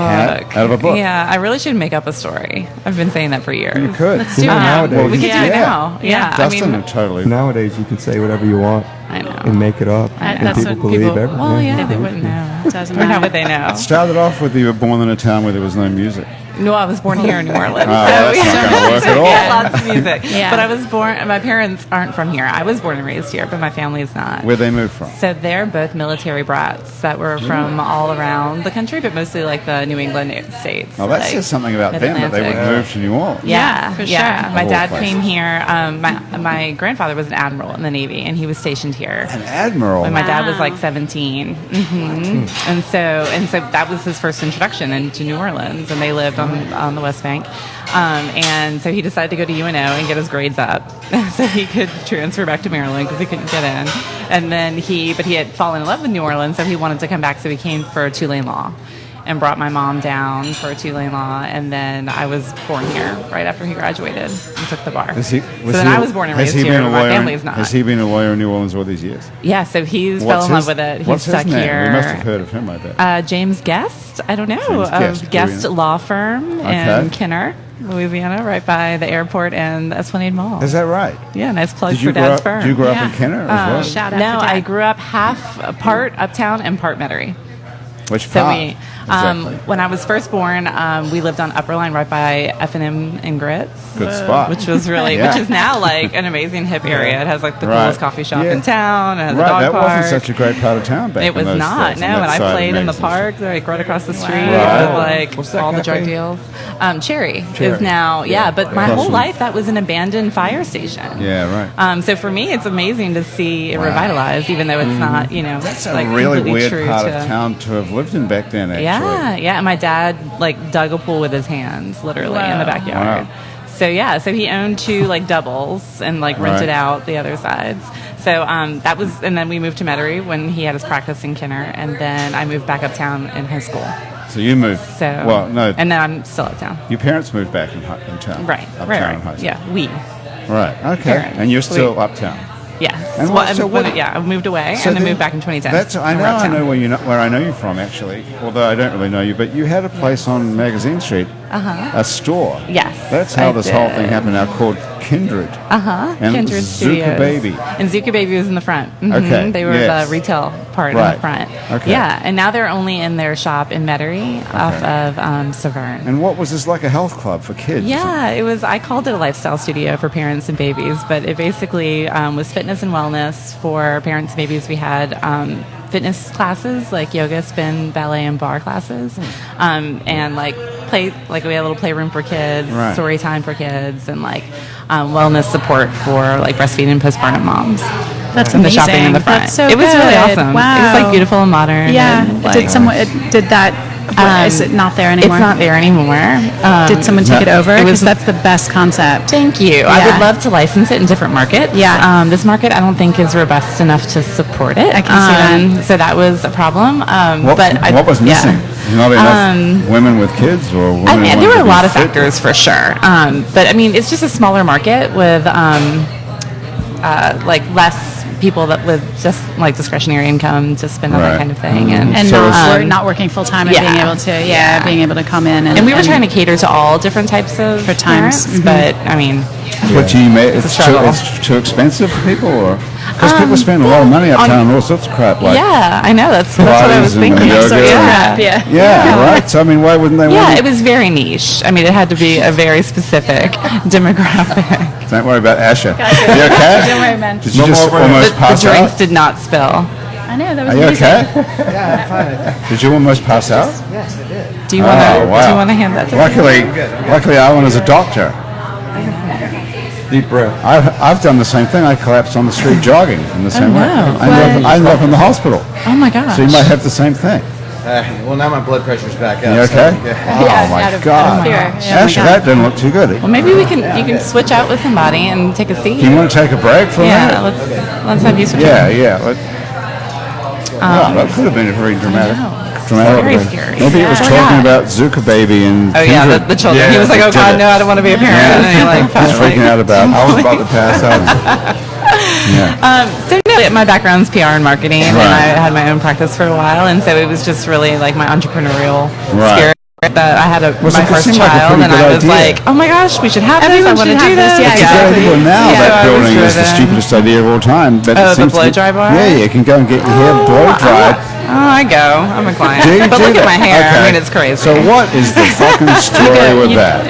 Speaker 2: Out of a book.
Speaker 4: Yeah, I really should make up a story. I've been saying that for years.
Speaker 2: You could.
Speaker 1: Let's do it.
Speaker 3: Nowadays,
Speaker 4: We could do it
Speaker 2: Yeah.
Speaker 4: now. Yeah,
Speaker 2: Dustin
Speaker 4: I mean,
Speaker 2: totally...
Speaker 3: nowadays you can say whatever you want
Speaker 4: I know.
Speaker 3: and make it up, and
Speaker 1: that's
Speaker 3: people
Speaker 1: what
Speaker 3: believe
Speaker 1: people-
Speaker 3: everything.
Speaker 4: Well, yeah, they wouldn't know.
Speaker 1: Doesn't
Speaker 4: Or how
Speaker 1: matter.
Speaker 4: would they know?
Speaker 2: Started off with you were born in a town where there was no music.
Speaker 4: No, I was born here in New Orleans.
Speaker 2: that's not gonna work at all.
Speaker 4: Yeah, lots of music.
Speaker 1: Yeah.
Speaker 4: But I was born. My parents aren't from here. I was born and raised here, but my family is not.
Speaker 2: Where'd they move from?
Speaker 4: So they're both military brats that were from all around the country, but mostly like the New England states.
Speaker 2: Oh, that
Speaker 4: like
Speaker 2: says something about them, that they would
Speaker 4: Mid-Atlantic.
Speaker 2: move to New Orleans.
Speaker 4: Yeah,
Speaker 1: for
Speaker 4: yeah.
Speaker 1: sure.
Speaker 4: My
Speaker 2: Of all
Speaker 4: dad
Speaker 2: places.
Speaker 4: came here. My grandfather was an admiral in the Navy, and he was stationed here.
Speaker 2: An admiral.
Speaker 4: When my dad was
Speaker 1: Wow.
Speaker 4: like 17, and so that was his first introduction into New Orleans, and they lived on the West Bank, and so he decided to go to UNO and get his grades up, so he could transfer back to Maryland because he couldn't get in, and then he had fallen in love with New Orleans, so he wanted to come back, so he came for Tulane Law. And brought my mom down for Tulane Law, and then I was born here right after he graduated and took the bar. I was born and raised here, but my family's not.
Speaker 2: Has he been a lawyer in New Orleans all these years?
Speaker 4: Yeah, so he fell in love with it. He's
Speaker 2: What's
Speaker 4: stuck
Speaker 2: his name?
Speaker 4: here.
Speaker 2: We must have heard of him, I bet.
Speaker 4: James Guest, I don't know,
Speaker 2: James Guest,
Speaker 4: of Guest
Speaker 2: brilliant.
Speaker 4: Law Firm
Speaker 2: Okay.
Speaker 4: in Kenner, Louisiana, right by the airport and the Esplanade Mall.
Speaker 2: Is that right?
Speaker 4: Yeah, nice plug
Speaker 2: Did you
Speaker 4: for
Speaker 2: grow
Speaker 4: Dad's
Speaker 2: up,
Speaker 4: firm.
Speaker 2: did you grow up in
Speaker 1: Yeah.
Speaker 2: Kenner as well?
Speaker 1: Shout out
Speaker 4: No,
Speaker 1: to Dad.
Speaker 4: I grew up part uptown and part Metairie.
Speaker 2: Which
Speaker 4: So
Speaker 2: part?
Speaker 4: we,
Speaker 2: Exactly.
Speaker 4: when I was first born, we lived on Upper Line right by F&M and Grits.
Speaker 2: Good spot.
Speaker 4: Which was really,
Speaker 2: Yeah.
Speaker 4: which is now like an amazing hip area. It has like the
Speaker 2: Right.
Speaker 4: coolest coffee shop
Speaker 2: Yeah.
Speaker 4: in town. It has a
Speaker 2: Right,
Speaker 4: dog
Speaker 2: that
Speaker 4: park.
Speaker 2: wasn't such a great part of town back
Speaker 4: It
Speaker 2: in
Speaker 4: was
Speaker 2: those
Speaker 4: not,
Speaker 2: days,
Speaker 4: no.
Speaker 2: on that
Speaker 4: And I
Speaker 2: side of
Speaker 4: played in the
Speaker 2: Madison
Speaker 4: park, like right across the street,
Speaker 2: Right.
Speaker 4: with like
Speaker 3: What's that
Speaker 4: all the drug
Speaker 3: cafe?
Speaker 4: deals. Cherry
Speaker 3: Cherry.
Speaker 4: is now, yeah. But my
Speaker 2: Across
Speaker 4: whole
Speaker 2: from-
Speaker 4: life that was an abandoned fire station.
Speaker 2: Yeah, right.
Speaker 4: So for me, it's amazing to see it revitalized, even though it's not, you know,
Speaker 2: That's a
Speaker 4: like
Speaker 2: really
Speaker 4: completely
Speaker 2: weird
Speaker 4: true
Speaker 2: part
Speaker 4: to.
Speaker 2: of town to have lived in back then, actually.
Speaker 4: Yeah, yeah. And my dad like dug a pool with his hands, literally in the backyard.
Speaker 2: Wow.
Speaker 4: So yeah, so he owned two like doubles and like rented
Speaker 2: Right.
Speaker 4: out the other sides. So that was, and then we moved to Metairie when he had his practice in Kenner, and then I moved back uptown in high school.
Speaker 2: So you moved.
Speaker 4: So
Speaker 2: Well, no.
Speaker 4: and then I'm still uptown.
Speaker 2: Your parents moved back in town.
Speaker 4: Right,
Speaker 2: Uptown
Speaker 4: right,
Speaker 2: in high
Speaker 4: right.
Speaker 2: school.
Speaker 4: Yeah, we.
Speaker 2: Right. Okay.
Speaker 4: Parents.
Speaker 2: And you're still
Speaker 4: We.
Speaker 2: uptown.
Speaker 4: Yes.
Speaker 2: And
Speaker 4: Well,
Speaker 2: what- so what-
Speaker 4: yeah, I moved away
Speaker 2: So
Speaker 4: and then
Speaker 2: then-
Speaker 4: moved back in 2010.
Speaker 2: That's I
Speaker 4: And
Speaker 2: know
Speaker 4: we're
Speaker 2: I
Speaker 4: uptown.
Speaker 2: know where I know you from actually. Although I don't really know you, but you had a place on Magazine Street, a store.
Speaker 4: Yes,
Speaker 2: That's how
Speaker 4: I
Speaker 2: this whole thing
Speaker 4: did.
Speaker 2: happened. Now called Kindred. And
Speaker 4: Kindred
Speaker 2: Zuka
Speaker 4: Studios.
Speaker 2: Baby.
Speaker 4: And Zuka Baby was in the front. Mhm.
Speaker 2: Okay,
Speaker 4: They were
Speaker 2: yes.
Speaker 4: the retail part in
Speaker 2: Right.
Speaker 4: the front.
Speaker 2: Okay.
Speaker 4: Yeah, and now they're only in their shop in Metairie off of Severn.
Speaker 2: And what was this, like a health club for kids?
Speaker 4: Yeah, it was. I called it a lifestyle studio for parents and babies, but it basically was fitness and wellness for parents and babies. We had fitness classes like yoga, spin, ballet, and bar classes, and like we had a little playroom for kids,
Speaker 2: Right.
Speaker 4: story time for kids, and like wellness support for like breastfeeding and postpartum moms.
Speaker 1: That's
Speaker 4: And the
Speaker 1: amazing.
Speaker 4: shopping in the front.
Speaker 1: That's so
Speaker 4: it was really
Speaker 1: good.
Speaker 4: awesome.
Speaker 1: Wow.
Speaker 4: It was like beautiful and modern.
Speaker 1: Yeah.
Speaker 4: and, like,
Speaker 1: Did that? Is it not there anymore?
Speaker 4: It's not there anymore.
Speaker 1: Did someone take it over?
Speaker 4: it
Speaker 1: Because
Speaker 4: was-
Speaker 1: that's the best concept.
Speaker 4: Thank you. I
Speaker 1: Yeah.
Speaker 4: would love to license it in different markets.
Speaker 1: Yeah.
Speaker 4: This market I don't think is robust enough to support it.
Speaker 1: I can see that.
Speaker 4: So that was a problem.
Speaker 2: What was missing? Not enough women with kids, or women
Speaker 4: I mean,
Speaker 2: wanting
Speaker 4: there were
Speaker 2: to
Speaker 4: a
Speaker 2: be
Speaker 4: lot of
Speaker 2: fit?
Speaker 4: factors for sure. But I mean, it's just a smaller market with like less people that with just like discretionary income to spend on
Speaker 2: Right.
Speaker 4: that kind of thing.
Speaker 1: And
Speaker 2: So
Speaker 1: not working full time and
Speaker 4: yeah.
Speaker 1: being able to being able to come in
Speaker 4: And we were trying to cater to all different types of
Speaker 1: For times.
Speaker 4: parents, but I mean,
Speaker 2: What you made?
Speaker 4: It's a
Speaker 2: It's
Speaker 4: struggle.
Speaker 2: too expensive for people, or Because people spend a lot of money uptown on all sorts of crap, like
Speaker 4: Yeah, I know. That's what I was
Speaker 2: Pilates and
Speaker 4: thinking.
Speaker 2: yoga.
Speaker 1: Sorts of
Speaker 4: Yeah.
Speaker 1: crap, yeah.
Speaker 2: yeah, right. So I mean, why wouldn't they want?
Speaker 4: Yeah, it was very niche. I mean, it had to be a very specific demographic.
Speaker 2: Don't worry about Asher. You okay?
Speaker 1: Don't worry, man.
Speaker 2: Did you just almost
Speaker 4: The
Speaker 2: pass
Speaker 4: drinks
Speaker 2: out?
Speaker 4: did not spill.
Speaker 1: I know, that was
Speaker 2: Are you
Speaker 1: amazing.
Speaker 2: okay?
Speaker 6: Yeah, I'm fine.
Speaker 2: Did you almost pass out?
Speaker 4: Do you want to?
Speaker 2: Oh, wow.
Speaker 4: Do you want to hand that to me?
Speaker 2: Luckily, Arwen is a doctor.
Speaker 3: Deep breath.
Speaker 2: I've done the same thing. I collapsed on the street jogging in the same way.
Speaker 4: no.
Speaker 2: I ended up in the hospital.
Speaker 4: Oh my gosh.
Speaker 2: So you might have the same thing.
Speaker 6: Well, now my blood pressure's back up.
Speaker 2: You okay?
Speaker 6: So, yeah.
Speaker 2: Oh
Speaker 1: Yeah,
Speaker 2: my
Speaker 1: out of
Speaker 2: God.
Speaker 1: fear. Yeah, oh my
Speaker 2: Asher,
Speaker 1: God.
Speaker 2: that didn't look too good.
Speaker 4: Well, maybe you can switch out with somebody and take a seat.
Speaker 2: Do you want to take a break for a
Speaker 4: Yeah,
Speaker 2: minute?
Speaker 4: let's have you switch.
Speaker 2: Yeah. Wow, that could have been a very dramatic.
Speaker 4: Very scary.
Speaker 2: Maybe it was
Speaker 4: Yeah.
Speaker 2: talking about Zucker baby and
Speaker 4: Oh yeah,
Speaker 2: Kindred.
Speaker 4: the children.
Speaker 3: Yeah,
Speaker 4: He was like, "Oh
Speaker 3: did
Speaker 4: God,
Speaker 3: it.
Speaker 4: no, I don't want to be a parent."
Speaker 2: Yeah.
Speaker 4: And then he like,
Speaker 2: He's
Speaker 4: passed,
Speaker 2: freaking out about.
Speaker 3: I was about to pass out.
Speaker 2: Yeah.
Speaker 4: So no, my background's PR and marketing, and
Speaker 2: Right.
Speaker 4: I had my own practice for a while, and so it was just really like my entrepreneurial
Speaker 2: Right.
Speaker 4: spirit. That I had
Speaker 2: Well,
Speaker 4: my
Speaker 2: it
Speaker 4: first
Speaker 2: seemed like a
Speaker 4: child,
Speaker 2: pretty
Speaker 4: and
Speaker 2: good
Speaker 4: I was
Speaker 2: idea.
Speaker 4: like, "Oh my gosh, we should have this!
Speaker 1: Everyone
Speaker 4: I want to
Speaker 1: should
Speaker 4: do
Speaker 1: have this,
Speaker 4: this!"
Speaker 1: yeah.
Speaker 2: It's a good
Speaker 1: Exactly.
Speaker 2: idea. Now
Speaker 4: Yeah.
Speaker 2: that
Speaker 4: So I was
Speaker 2: building is the
Speaker 4: driven.
Speaker 2: stupidest idea of all time. But
Speaker 4: Oh,
Speaker 2: it
Speaker 4: the
Speaker 2: seems to
Speaker 4: blow
Speaker 2: be-
Speaker 4: dry bar?
Speaker 2: Yeah, you can go and get your hair blow dried.
Speaker 4: Oh, I go. I'm a client.
Speaker 2: Do you
Speaker 4: But
Speaker 2: do
Speaker 4: look at
Speaker 2: that?
Speaker 4: my hair.
Speaker 2: Okay.
Speaker 4: I mean, it's crazy.
Speaker 2: So what is the fucking story with that?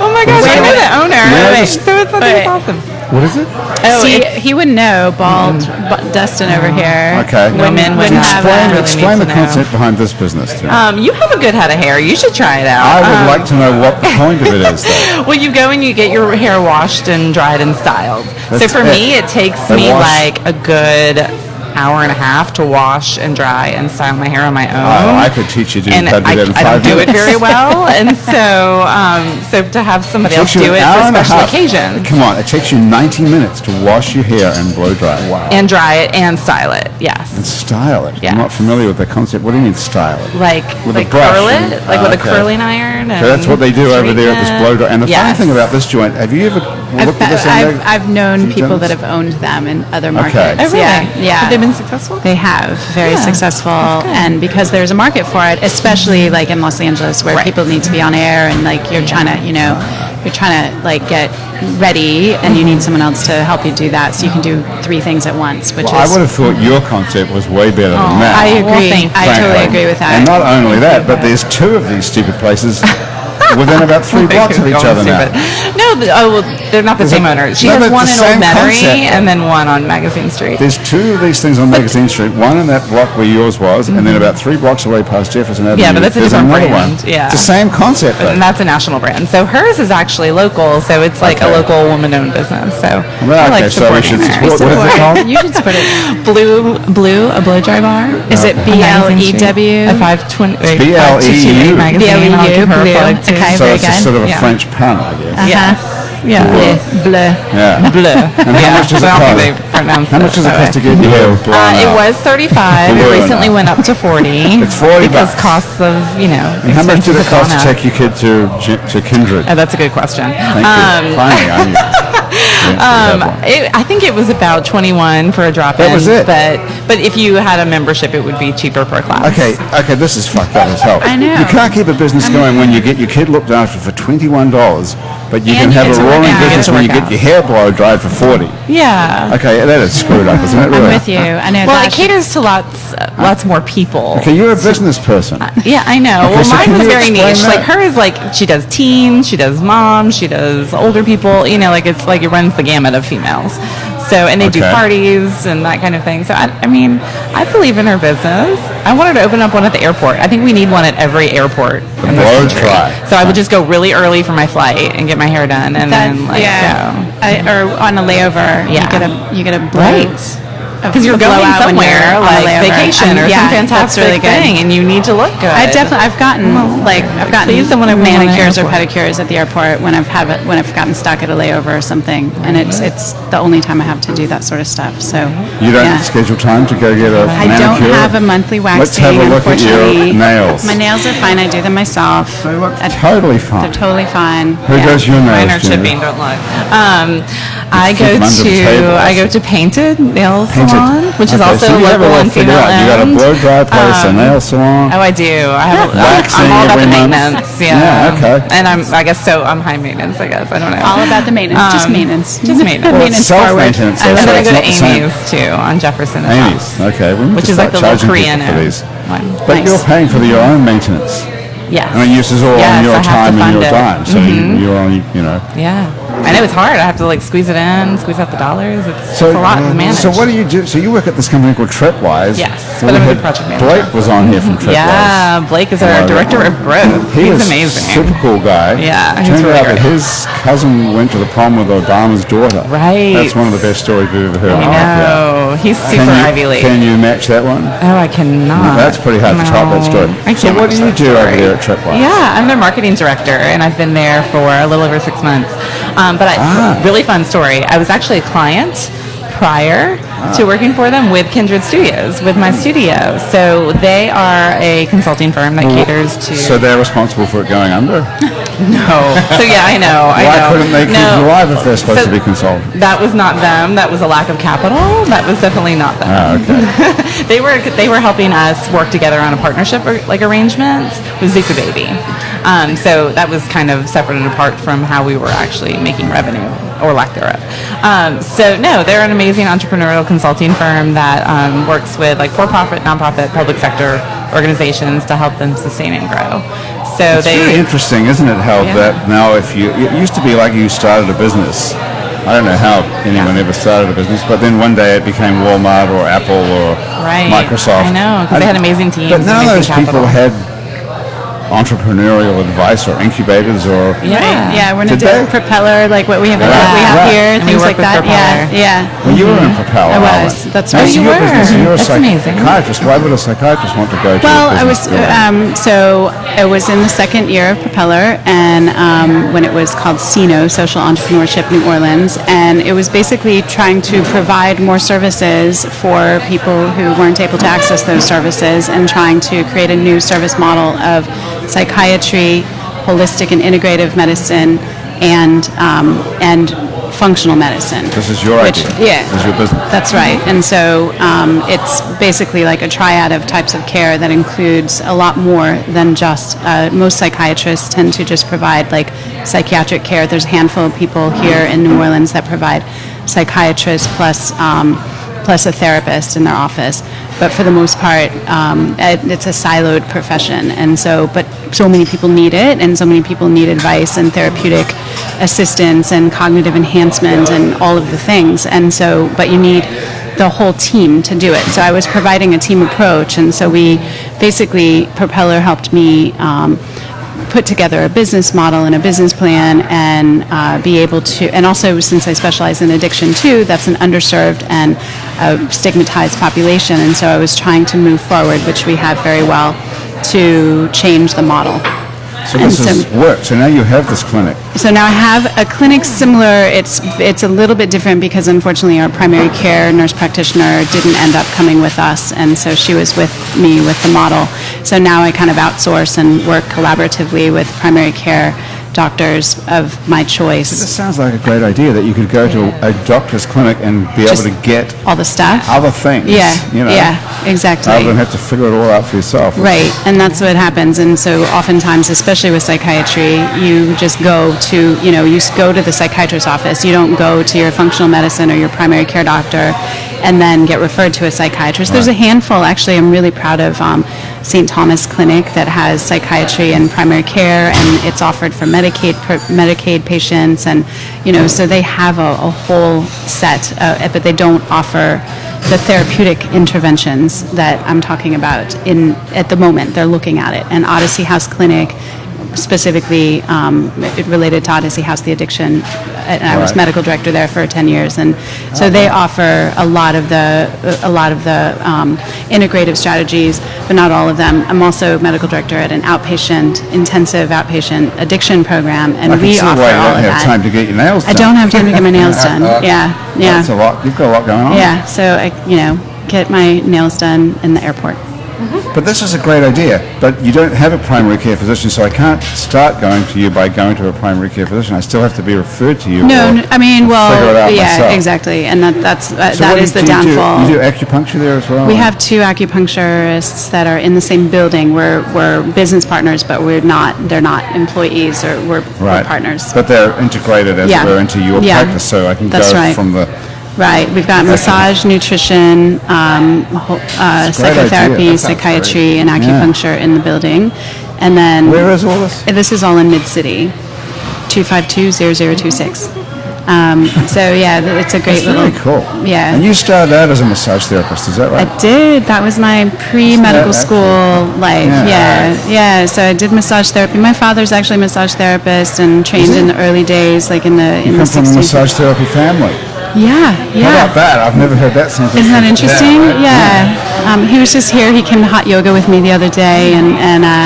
Speaker 4: Oh my gosh, I know the owner.
Speaker 2: Yeah,
Speaker 4: Wait,
Speaker 2: just-
Speaker 4: so it's
Speaker 1: wait.
Speaker 4: awesome.
Speaker 2: What is it?
Speaker 4: Oh,
Speaker 1: See,
Speaker 4: it's-
Speaker 1: he would know, bald Dustin over here.
Speaker 2: Okay.
Speaker 4: Women would
Speaker 1: wouldn't
Speaker 4: have
Speaker 1: have
Speaker 4: that.
Speaker 1: a-
Speaker 4: Really
Speaker 2: Explain
Speaker 4: need
Speaker 2: the
Speaker 4: to know.
Speaker 2: concept behind this business to me.
Speaker 4: You have a good head of hair. You should try it out.
Speaker 2: I would like to know what the point of it is, though.
Speaker 4: Well, you go and you get your hair washed and dried and styled. So
Speaker 2: That's
Speaker 4: for
Speaker 2: it.
Speaker 4: me, it takes
Speaker 2: They
Speaker 4: me
Speaker 2: wash-
Speaker 4: like a good hour and a half to wash and dry and style my hair on my own.
Speaker 2: Oh, I could teach you to do
Speaker 4: and
Speaker 2: that in
Speaker 4: I don't
Speaker 2: 5
Speaker 4: do it
Speaker 2: minutes.
Speaker 4: very well, and so to have somebody else
Speaker 2: Takes you
Speaker 4: do
Speaker 2: an
Speaker 4: it
Speaker 2: hour
Speaker 4: for
Speaker 2: and a
Speaker 4: special
Speaker 2: half.
Speaker 4: occasions
Speaker 2: Come on, it takes you 90 minutes to wash your hair and blow dry. Wow.
Speaker 4: and dry it and style it. Yes.
Speaker 2: Style it.
Speaker 4: Yes.
Speaker 2: I'm not familiar with the concept. What do you mean style it?
Speaker 4: Like
Speaker 2: With a
Speaker 4: like
Speaker 2: brush
Speaker 4: curl
Speaker 2: and-
Speaker 4: it, like with a
Speaker 2: okay.
Speaker 4: curling iron.
Speaker 2: So that's what they do over there at this blow dry. And the funny
Speaker 4: Yes.
Speaker 2: thing about this joint, have you ever looked at this?
Speaker 1: I've known
Speaker 2: You've
Speaker 1: people
Speaker 2: done
Speaker 1: that
Speaker 2: this?
Speaker 1: have owned them in other
Speaker 2: Okay.
Speaker 1: markets.
Speaker 4: Oh, really?
Speaker 1: Yeah.
Speaker 4: Have they been successful?
Speaker 1: They have very
Speaker 4: Yeah.
Speaker 1: successful, and because there's a market for it, especially like in Los Angeles, where
Speaker 4: Right.
Speaker 1: people need to be on air and like you're trying to, you're trying to like get ready, and you need someone else to help you do that, so you can do 3 things at once, which
Speaker 2: Well, I
Speaker 1: is.
Speaker 2: would have thought your concept was way better than that.
Speaker 1: I agree.
Speaker 4: thank
Speaker 1: I
Speaker 4: you.
Speaker 1: totally
Speaker 2: frankly.
Speaker 1: agree with that.
Speaker 2: And not only that, but there's 2 of these stupid places within about 3 blocks of each other now.
Speaker 4: No, well, they're not the
Speaker 2: Is
Speaker 4: same
Speaker 2: it-
Speaker 4: owner. She
Speaker 2: no,
Speaker 4: has
Speaker 2: but
Speaker 4: one
Speaker 2: the
Speaker 4: in
Speaker 2: same
Speaker 4: Old Metairie
Speaker 2: concept.
Speaker 4: and then one on Magazine Street.
Speaker 2: There's 2 of these things on Magazine Street. One in that block where yours was, and then about 3 blocks away past Jefferson Avenue.
Speaker 4: Yeah, but that's a
Speaker 2: there's
Speaker 4: different
Speaker 2: another
Speaker 4: brand,
Speaker 2: one.
Speaker 4: yeah.
Speaker 2: It's the same concept, though.
Speaker 4: And that's a national brand. So hers is actually local, so it's like
Speaker 2: Okay.
Speaker 4: a local woman-owned business. So
Speaker 2: Well,
Speaker 4: I like
Speaker 2: okay, so we
Speaker 4: supporting
Speaker 2: should
Speaker 4: her.
Speaker 2: support. What is it called?
Speaker 1: You should support it.
Speaker 4: Blue, a blow dry bar.
Speaker 1: Is it
Speaker 4: On Magazine Street.
Speaker 1: BLEW?
Speaker 4: A 520
Speaker 2: BLEU.
Speaker 4: magazine. I'll give her a
Speaker 1: Blue.
Speaker 4: plug too.
Speaker 1: Okay.
Speaker 2: So
Speaker 1: very
Speaker 2: it's a
Speaker 1: good.
Speaker 2: sort of a
Speaker 4: Yeah.
Speaker 2: French pun, I guess.
Speaker 4: Yes. Yeah.
Speaker 1: Bleu.
Speaker 2: Yeah.
Speaker 4: Bleu.
Speaker 2: And how much does it
Speaker 4: I don't
Speaker 2: cost?
Speaker 4: think they pronounce
Speaker 2: How much does it
Speaker 4: that
Speaker 2: cost to
Speaker 4: way.
Speaker 2: get your hair blown
Speaker 4: It
Speaker 2: out?
Speaker 4: was 35.
Speaker 2: Blue
Speaker 4: It recently
Speaker 2: now.
Speaker 4: went up to 40.
Speaker 2: It's 40
Speaker 4: because
Speaker 2: bucks.
Speaker 4: costs of
Speaker 2: And how much did it
Speaker 4: expenses have
Speaker 2: cost to
Speaker 4: gone up.
Speaker 2: take your kid to Kindred?
Speaker 4: Oh, that's a good question.
Speaker 2: Thank you. Finally, I knew.
Speaker 4: I think it was about 21 for a drop-in.
Speaker 2: That was it.
Speaker 4: But if you had a membership, it would be cheaper per class.
Speaker 2: Okay, this is fucked up as hell.
Speaker 1: I know.
Speaker 2: You can't keep a business going when you get your kid looked after for $21, but you can
Speaker 1: And you
Speaker 2: have
Speaker 1: get
Speaker 2: a
Speaker 1: to work
Speaker 2: roaring
Speaker 1: out.
Speaker 2: business
Speaker 4: You
Speaker 2: when
Speaker 4: get
Speaker 2: you
Speaker 4: to
Speaker 2: get your hair blow dried for 40.
Speaker 4: Yeah.
Speaker 2: Okay, that is screwed up, isn't it?
Speaker 1: I'm
Speaker 2: Really?
Speaker 1: with you. I know.
Speaker 4: Well,
Speaker 1: that
Speaker 4: it caters to lots more people.
Speaker 2: Okay, you're a business person.
Speaker 4: Yeah, I know.
Speaker 2: Okay,
Speaker 4: Well,
Speaker 2: so
Speaker 4: mine
Speaker 2: can
Speaker 4: was
Speaker 2: you
Speaker 4: very
Speaker 2: explain
Speaker 4: niche.
Speaker 2: that?
Speaker 4: Like her is like she does teens, she does moms, she does older people. Like it's like it runs the gamut of females. So and they do
Speaker 2: Okay.
Speaker 4: parties and that kind of thing. So I mean, I believe in her business. I wanted to open up one at the airport. I think we need one at every airport in this
Speaker 2: blow
Speaker 4: country.
Speaker 2: dry.
Speaker 4: So I would just go really early for my flight and get my hair done, and then like go.
Speaker 1: Or on a layover,
Speaker 4: Yeah.
Speaker 1: you get a blow.
Speaker 4: Right. Because you're going
Speaker 1: blowout when
Speaker 4: somewhere,
Speaker 1: you're on a
Speaker 4: like
Speaker 1: layover.
Speaker 4: vacation or
Speaker 1: Yeah,
Speaker 4: some
Speaker 1: that's
Speaker 4: fantastic
Speaker 1: really good.
Speaker 4: thing, and you need to look good.
Speaker 1: I've gotten
Speaker 4: please, someone I want on the
Speaker 1: manicures or
Speaker 4: airport.
Speaker 1: pedicures at the airport when I've gotten stuck at a layover or something, and it's the only time I have to do that sort of stuff. So
Speaker 2: You don't
Speaker 1: yeah.
Speaker 2: schedule time to go get a
Speaker 1: I
Speaker 2: manicure?
Speaker 1: don't have a monthly waxing.
Speaker 2: Let's have a look at your
Speaker 1: unfortunately.
Speaker 2: nails.
Speaker 1: My nails are fine. I do them myself.
Speaker 2: They look
Speaker 1: I-
Speaker 2: totally fine.
Speaker 1: They're totally fine.
Speaker 2: Who
Speaker 1: Yeah.
Speaker 2: does your nails,
Speaker 4: Mine are
Speaker 2: Jenny?
Speaker 4: chipping, don't look. I
Speaker 2: keep them under the table,
Speaker 4: go to Painted Nail
Speaker 2: Painted
Speaker 4: salon, which is also
Speaker 2: so you have a
Speaker 4: local
Speaker 2: lot
Speaker 4: and
Speaker 2: figured
Speaker 4: female
Speaker 2: out. You got a
Speaker 4: owned.
Speaker 2: blow dry place, a nail salon.
Speaker 4: Oh, I do. I have.
Speaker 2: Waxing
Speaker 4: I'm all about
Speaker 2: every
Speaker 4: the
Speaker 2: month?
Speaker 4: maintenance.
Speaker 2: Yeah, okay.
Speaker 4: And I guess so. I'm high maintenance. I guess I don't know.
Speaker 1: All about the maintenance, just maintenance.
Speaker 4: Just maintenance.
Speaker 2: Well, it's self-maintenance.
Speaker 4: And then I go to
Speaker 2: It's not the same.
Speaker 4: Amy's too on Jefferson. and
Speaker 2: Amy's,
Speaker 4: Fox,
Speaker 2: okay. We need
Speaker 4: which
Speaker 2: to
Speaker 4: is like
Speaker 2: start
Speaker 4: the little
Speaker 2: charging people
Speaker 4: Korean
Speaker 2: for these.
Speaker 4: one.
Speaker 2: But
Speaker 1: Nice.
Speaker 2: you're paying for your own maintenance.
Speaker 4: Yes.
Speaker 2: I mean, this is all on your
Speaker 4: I have to
Speaker 2: time and
Speaker 4: fund
Speaker 2: your
Speaker 4: it.
Speaker 2: dime. So you're only,
Speaker 4: Yeah. I know it's hard. I have to like squeeze it in, squeeze out the dollars. It's a lot to manage.
Speaker 2: So what do you do? So you work at this company called Tripwise.
Speaker 4: Yes,
Speaker 2: Well,
Speaker 4: but I'm
Speaker 2: we
Speaker 4: a
Speaker 2: had
Speaker 4: project manager.
Speaker 2: Blake was on here from Tripwise.
Speaker 4: Yeah, Blake is our director of growth.
Speaker 2: He
Speaker 4: He's
Speaker 2: is
Speaker 4: amazing.
Speaker 2: Super cool guy.
Speaker 4: Yeah, he's
Speaker 2: Turned
Speaker 4: really
Speaker 2: out that
Speaker 4: great.
Speaker 2: his cousin went to the prom with Obama's daughter.
Speaker 4: Right.
Speaker 2: That's one of the best stories we've ever heard.
Speaker 4: I know. He's super Ivy League.
Speaker 2: Can you match that one?
Speaker 4: Oh, I cannot.
Speaker 2: That's pretty hard to top that story.
Speaker 4: I
Speaker 2: So
Speaker 4: can't
Speaker 2: what
Speaker 4: watch
Speaker 2: do you
Speaker 4: that
Speaker 2: do over
Speaker 4: story.
Speaker 2: there at Tripwise?
Speaker 4: Yeah, I'm their marketing director, and I've been there for a little over 6 months. Really fun story. I was actually a client prior to working for them with Kindred Studios, with my studio. So they are a consulting firm that caters to...
Speaker 2: So they're responsible for it going under?
Speaker 4: No. So yeah, I know.
Speaker 2: Why couldn't they keep you alive if they're supposed
Speaker 4: So
Speaker 2: to be consultants?
Speaker 4: That was not them. That was a lack of capital. That was definitely not them.
Speaker 2: Okay.
Speaker 4: They were helping us work together on a partnership like arrangements with Zuka Baby. So that was kind of separate and apart from how we were actually making revenue or lack thereof. So no, they're an amazing entrepreneurial consulting firm that works with like for-profit, nonprofit, public sector organizations to help them sustain and grow. So
Speaker 2: It's very interesting, isn't it, how that now it used to be like you started a business. I don't know how anyone ever started a business, but then one day it became Walmart or Apple or Microsoft.
Speaker 4: I know, because they had amazing teams.
Speaker 2: But none of those
Speaker 4: amazing
Speaker 2: people
Speaker 4: capital.
Speaker 2: had entrepreneurial advice or incubators or...
Speaker 1: Right. Yeah, we're
Speaker 2: Did
Speaker 1: gonna do
Speaker 2: they?
Speaker 1: Propeller, like what we have
Speaker 2: Right.
Speaker 1: here,
Speaker 4: And we
Speaker 1: things
Speaker 4: work
Speaker 1: like
Speaker 4: with
Speaker 1: that.
Speaker 4: Propeller.
Speaker 1: Yeah.
Speaker 2: Well, you were in Propeller.
Speaker 1: I
Speaker 2: Arwen.
Speaker 1: was. That's
Speaker 2: Now,
Speaker 1: right.
Speaker 2: so
Speaker 4: you
Speaker 2: your
Speaker 4: were.
Speaker 2: business, you're a
Speaker 4: That's amazing.
Speaker 2: psychiatrist. Why would a psychiatrist want to go to
Speaker 1: Well,
Speaker 2: a
Speaker 1: I was
Speaker 2: business school?
Speaker 1: so I was in the second year of Propeller, and when it was called SENO, Social Entrepreneurship New Orleans, and it was basically trying to provide more services for people who weren't able to access those services, and trying to create a new service model of psychiatry, holistic and integrative medicine, and functional medicine.
Speaker 2: This is your idea.
Speaker 1: Yeah.
Speaker 2: This is your business.
Speaker 1: That's right. And so it's basically like a triad of types of care that includes a lot more than just, most psychiatrists tend to just provide like psychiatric care. There's a handful of people here in New Orleans that provide psychiatrists plus a therapist in their office. But for the most part, it's a siloed profession. And but so many people need it, and so many people need advice and therapeutic assistance and cognitive enhancement and all of the things. But you need the whole team to do it. So I was providing a team approach, and so Propeller helped me put together a business model and a business plan, and be able to, and also since I specialize in addiction too, that's an underserved and stigmatized population, and so I was trying to move forward, which we have very well, to change the model.
Speaker 2: So this has worked. So now you have this clinic.
Speaker 1: So now I have a clinic similar. It's a little bit different because unfortunately our primary care nurse practitioner didn't end up coming with us, and so she was with me with the model. So now I kind of outsource and work collaboratively with primary care doctors of my choice.
Speaker 2: This sounds like a great idea that you could go to a doctor's clinic and be able to get
Speaker 1: all the stuff.
Speaker 2: other things.
Speaker 1: Yeah,
Speaker 2: you know,
Speaker 1: yeah, exactly.
Speaker 2: rather than have to figure it all out for yourself.
Speaker 1: Right, and that's what happens. And so oftentimes, especially with psychiatry, you just go to, the psychiatrist's office. You don't go to your functional medicine or your primary care doctor and then get referred to a psychiatrist. Right. There's a handful, actually. I'm really proud of St. Thomas Clinic that has psychiatry and primary care, and it's offered for Medicaid patients, and so they have a whole set, but they don't offer the therapeutic interventions that I'm talking about at the moment. They're looking at it, and Odyssey House Clinic, specifically it related to Odyssey House, the addiction, and I was medical director there for 10 years, and so they offer a lot of the integrative strategies, but not all of them. I'm also medical director at an intensive outpatient addiction program, and we offer all of that.
Speaker 2: I don't have time to get your nails done.
Speaker 1: I don't have time to get my nails done. Yeah.
Speaker 2: That's a lot. You've got a lot going on.
Speaker 1: Yeah, so I get my nails done in the airport.
Speaker 2: But this is a great idea. But you don't have a primary care physician, so I can't start going to you by going to a primary care physician. I still have to be referred to you.
Speaker 1: I mean,
Speaker 2: figure it out
Speaker 1: yeah,
Speaker 2: myself.
Speaker 1: exactly, and that
Speaker 2: So
Speaker 1: that is the
Speaker 2: do you do?
Speaker 1: downfall.
Speaker 2: You do acupuncture there as well?
Speaker 1: We have 2 acupuncturists that are in the same building. We're business partners, but they're not employees, or we're partners.
Speaker 2: But they're integrated as it were into your practice, so I can
Speaker 1: That's
Speaker 2: go
Speaker 1: right.
Speaker 2: from the...
Speaker 1: Right. We've got massage, nutrition, psychotherapy, psychiatry, and acupuncture in the building. And then...
Speaker 2: Where is all this?
Speaker 1: This is all in Mid-City, 252-0026. So, yeah, it's a great
Speaker 2: That's
Speaker 1: little...
Speaker 2: really cool.
Speaker 1: Yeah.
Speaker 2: And you started out as a massage therapist, is that right?
Speaker 1: I did. That was my pre-medical
Speaker 2: Isn't that
Speaker 1: school life. Yeah. So I did massage therapy. My father's actually a massage therapist and trained in the early days, like in the
Speaker 2: You come from a
Speaker 1: 60s.
Speaker 2: massage therapy family.
Speaker 1: Yeah.
Speaker 2: How about that? I've never heard that sentence.
Speaker 1: Isn't that interesting?
Speaker 2: Right?
Speaker 1: Yeah. He was just here. He came to hot yoga with me the other day, and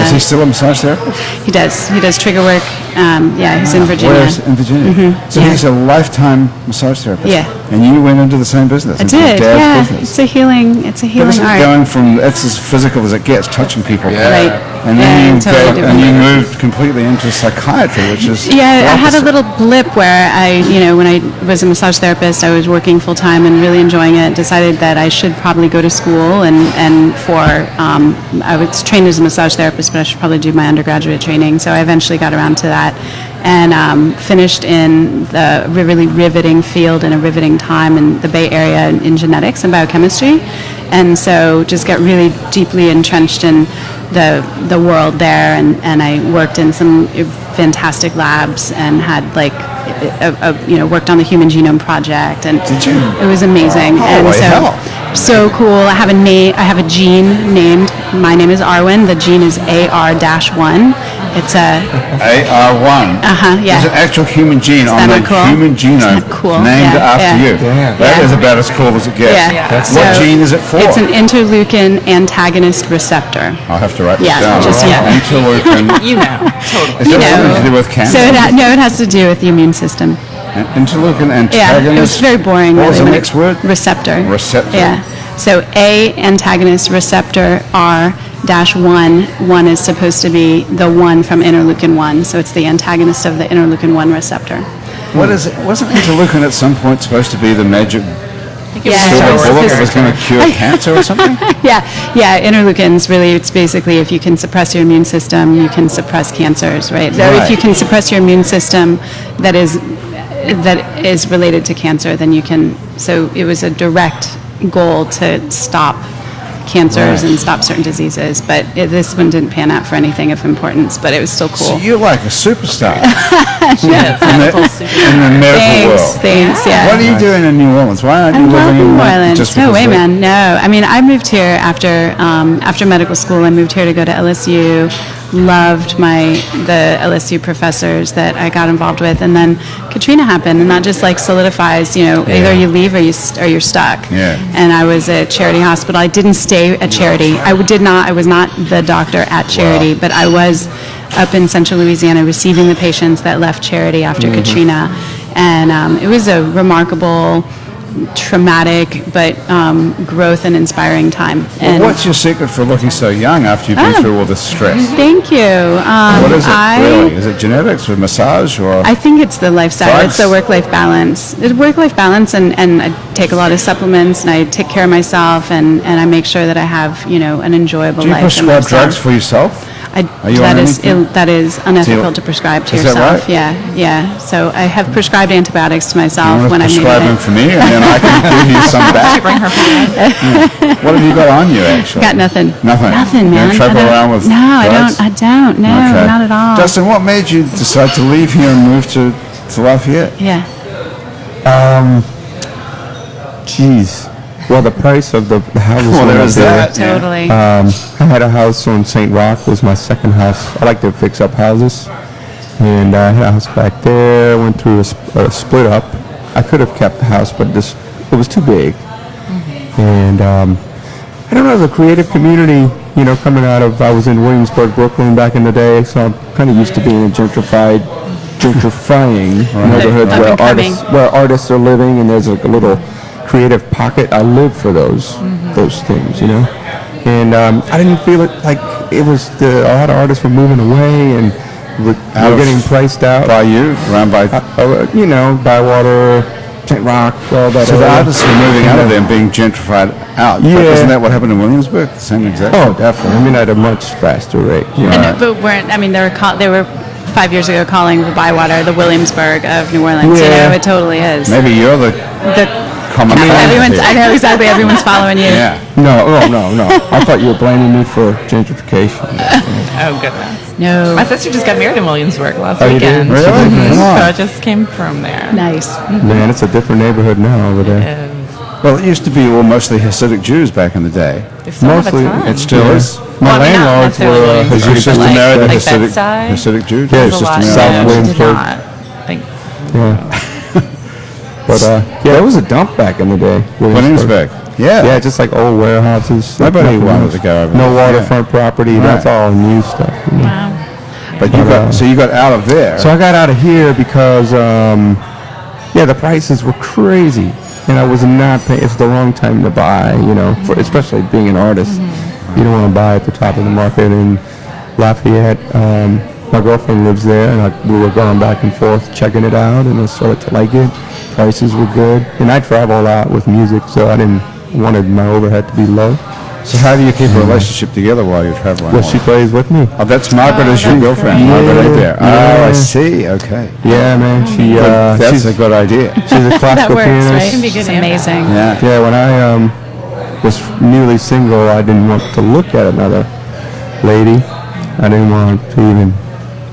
Speaker 2: Is he still a massage therapist?
Speaker 1: he does trigger work. He's in Virginia.
Speaker 2: Where's in Virginia? So
Speaker 1: Yeah.
Speaker 2: he's a lifetime massage therapist.
Speaker 1: Yeah.
Speaker 2: And you went into the same business.
Speaker 1: I
Speaker 2: into your
Speaker 1: did.
Speaker 2: dad's
Speaker 1: Yeah.
Speaker 2: business.
Speaker 1: It's a healing
Speaker 2: But
Speaker 1: art.
Speaker 2: going from that's as physical as it gets, touching people.
Speaker 1: Right.
Speaker 2: And then
Speaker 1: totally different.
Speaker 2: and you moved completely into psychiatry, which is
Speaker 1: Yeah, I had a
Speaker 2: opposite.
Speaker 1: little blip where when I was a massage therapist, I was working full time and really enjoying it. Decided that I should probably go to school I was trained as a massage therapist, but I should probably do my undergraduate training. So I eventually got around to that and finished in the really riveting field and a riveting time in the Bay Area in genetics and biochemistry. And so just got really deeply entrenched in the world there, and I worked in some fantastic labs and had worked on the Human Genome Project, and
Speaker 2: Did you?
Speaker 1: it was amazing. And
Speaker 2: Holy hell.
Speaker 1: so cool. I have a gene named. My name is Arwen. The gene is AR-1. It's a
Speaker 2: AR1.
Speaker 1: yeah.
Speaker 2: There's an actual human gene on
Speaker 1: that
Speaker 2: the
Speaker 1: not cool?
Speaker 2: human genome
Speaker 1: Isn't that cool?
Speaker 2: named
Speaker 1: Yeah,
Speaker 2: after
Speaker 1: yeah.
Speaker 2: you.
Speaker 3: Yeah.
Speaker 2: That
Speaker 1: Yeah.
Speaker 2: is about as cool as it gets.
Speaker 1: Yeah.
Speaker 2: What
Speaker 1: So
Speaker 2: gene is it for?
Speaker 1: It's an interleukin antagonist receptor.
Speaker 2: I'll have to write this
Speaker 1: Yeah,
Speaker 2: down.
Speaker 1: just- yeah.
Speaker 2: Interleukin.
Speaker 4: You know, totally.
Speaker 2: Is that something to do with cancer?
Speaker 1: So it has to do with the immune system.
Speaker 2: Interleukin antagonist.
Speaker 1: Yeah, it was very boring.
Speaker 2: What was
Speaker 1: really,
Speaker 2: the
Speaker 1: when
Speaker 2: next word?
Speaker 1: Receptor.
Speaker 2: Receptor.
Speaker 1: Yeah. So A antagonist receptor R-1. 1 is supposed to be the one from interleukin 1. So it's the antagonist of the interleukin 1 receptor.
Speaker 2: What is it? Wasn't interleukin at some point supposed to be the magic
Speaker 1: Yeah,
Speaker 2: silver
Speaker 1: it's
Speaker 2: bullet that
Speaker 1: supposed-
Speaker 2: was going to cure cancer or something?
Speaker 1: Yeah, interleukins really, it's basically if you can suppress your immune system, you can suppress cancers, right? So if you can suppress your immune system that is related to cancer, then you can, so it was a direct goal to stop cancers and stop certain diseases, but this one didn't pan out for anything of importance, but it was still cool.
Speaker 2: So you're like a superstar
Speaker 4: Yes, medical super.
Speaker 2: in the medical world.
Speaker 1: Thanks, yeah.
Speaker 2: What are you doing in New Orleans? Why aren't you
Speaker 1: I love
Speaker 2: living in
Speaker 1: New Orleans.
Speaker 2: just
Speaker 1: No
Speaker 2: because
Speaker 1: way,
Speaker 2: they-
Speaker 1: man. No. I mean, I moved here after medical school. I moved here to go to LSU. Loved the LSU professors that I got involved with, and then Katrina happened, and that just like solidifies, either you leave or you're stuck.
Speaker 2: Yeah.
Speaker 1: And I was at Charity Hospital. I didn't stay at Charity. I was not the doctor at Charity, but I was up in Central Louisiana receiving the patients that left Charity after Katrina, and it was a remarkable, traumatic, but growth and inspiring time.
Speaker 2: Well, what's your secret for looking so young after you've been through all this stress?
Speaker 1: Thank you.
Speaker 2: What is it, really? Is it genetics or massage or?
Speaker 1: I think it's the lifestyle.
Speaker 2: Drugs?
Speaker 1: It's the work-life balance. It's work-life balance, and I take a lot of supplements, and I take care of myself, and I make sure that I have, an enjoyable
Speaker 2: Do you
Speaker 1: life. and
Speaker 2: prescribe
Speaker 1: lifestyle.
Speaker 2: drugs for yourself? Are you on anything?
Speaker 1: That is unethical
Speaker 2: Do you-
Speaker 1: to prescribe to
Speaker 2: Is that
Speaker 1: yourself.
Speaker 2: right?
Speaker 1: Yeah. So I have prescribed antibiotics to
Speaker 2: You
Speaker 1: myself
Speaker 2: want
Speaker 1: when
Speaker 2: to
Speaker 1: I
Speaker 2: prescribe them
Speaker 1: needed
Speaker 2: for me, and then I can give you some back.
Speaker 4: Bring her food.
Speaker 2: What have you got on you, actually?
Speaker 1: Got nothing.
Speaker 2: Nothing.
Speaker 1: Nothing,
Speaker 2: You
Speaker 1: man.
Speaker 2: don't travel
Speaker 1: I don't-
Speaker 2: around with
Speaker 1: No,
Speaker 2: drugs?
Speaker 1: I don't. No,
Speaker 2: Okay.
Speaker 1: not at all.
Speaker 2: Dustin, what made you decide to leave here and move to Lafayette?
Speaker 1: Yeah.
Speaker 3: Geez. Well, the price of the house
Speaker 2: Well,
Speaker 3: went
Speaker 2: there
Speaker 3: up
Speaker 2: is
Speaker 3: there.
Speaker 2: that.
Speaker 1: Totally.
Speaker 3: I had a house on St. Roch. Was my second house. I like to fix up houses, and I had a house back there. Went through a split up. I could have kept the house, but it was too big. And I don't know, the creative community, coming out of, I was in Williamsburg, Brooklyn back in the day, so I'm kind of used to being in gentrifying neighborhoods
Speaker 1: Up and coming.
Speaker 3: where artists are living, and there's like a little creative pocket. I live for those things, And I didn't feel it like it was a lot of artists were moving away and were getting priced out.
Speaker 2: By you? Around by...
Speaker 3: Bywater, St. Rock, all that.
Speaker 2: So the artists were moving out of there and being gentrified out.
Speaker 3: Yeah.
Speaker 2: But isn't that what happened in Williamsburg? The same exact.
Speaker 3: Oh, definitely. I mean, at a much faster rate.
Speaker 1: And, but weren't, I mean, they were 5 years ago calling the Bywater the Williamsburg of New Orleans.
Speaker 3: Yeah.
Speaker 1: You know, it totally is.
Speaker 2: Maybe you're the common
Speaker 1: everyone's, I know exactly. Everyone's following you.
Speaker 2: Yeah.
Speaker 3: No. I thought you were blaming me for gentrification.
Speaker 4: Oh, goodness.
Speaker 1: No.
Speaker 4: My sister just got married in Williamsburg last
Speaker 3: Oh, you did?
Speaker 4: weekend.
Speaker 2: Really?
Speaker 3: Come on.
Speaker 4: So I just came from there.
Speaker 1: Nice.
Speaker 3: Man, it's a different neighborhood now over there.
Speaker 2: Well, it used to be all mostly Hasidic Jews back in the day.
Speaker 4: They still
Speaker 3: Mostly,
Speaker 4: have a ton.
Speaker 2: It still is.
Speaker 3: My
Speaker 4: Well, I mean, not
Speaker 3: landlords
Speaker 4: necessarily
Speaker 3: were
Speaker 4: Williamsburg,
Speaker 2: Has your
Speaker 3: Hasidic.
Speaker 2: sister
Speaker 4: like-
Speaker 2: married a
Speaker 4: like
Speaker 2: Hasidic,
Speaker 4: Bed-Stuy?
Speaker 2: Hasidic Jew?
Speaker 3: Yeah,
Speaker 2: Your
Speaker 3: it's
Speaker 2: sister
Speaker 3: just
Speaker 2: married
Speaker 3: South
Speaker 2: a-
Speaker 3: Williamsburg.
Speaker 4: I think
Speaker 3: Yeah. But it was a dump back in the day.
Speaker 2: Williamsburg. Yeah.
Speaker 3: Yeah, just like old warehouses.
Speaker 2: Nobody
Speaker 3: Nothing
Speaker 2: wanted
Speaker 3: else.
Speaker 2: to go over
Speaker 3: No
Speaker 2: there.
Speaker 3: waterfront property.
Speaker 2: Right.
Speaker 3: That's all new stuff. You know.
Speaker 1: Wow.
Speaker 2: But you got so you got out of there.
Speaker 3: So I got out of here because, the prices were crazy, and I was not paying. It's the wrong time to buy, especially being an artist. You don't want to buy at the top of the market in Lafayette. My girlfriend lives there, and we were going back and forth checking it out, and I started to like it. Prices were good, and I travel a lot with music, so I wanted my overhead to be low.
Speaker 2: So how do you keep a relationship together while you're traveling?
Speaker 3: Well, she plays with me.
Speaker 2: Oh, that's Margaret as your
Speaker 1: that's
Speaker 2: girlfriend.
Speaker 1: great.
Speaker 2: Margaret
Speaker 3: Yeah,
Speaker 2: there.
Speaker 3: yeah.
Speaker 2: Oh, I see. Okay.
Speaker 3: Yeah, man.
Speaker 2: That's
Speaker 3: She's
Speaker 2: a good idea.
Speaker 3: a classical
Speaker 1: That works,
Speaker 3: pianist.
Speaker 1: right? Can be good. Amazing.
Speaker 2: Yeah.
Speaker 3: Yeah, when I was newly single, I didn't want to look at another lady. I didn't want to even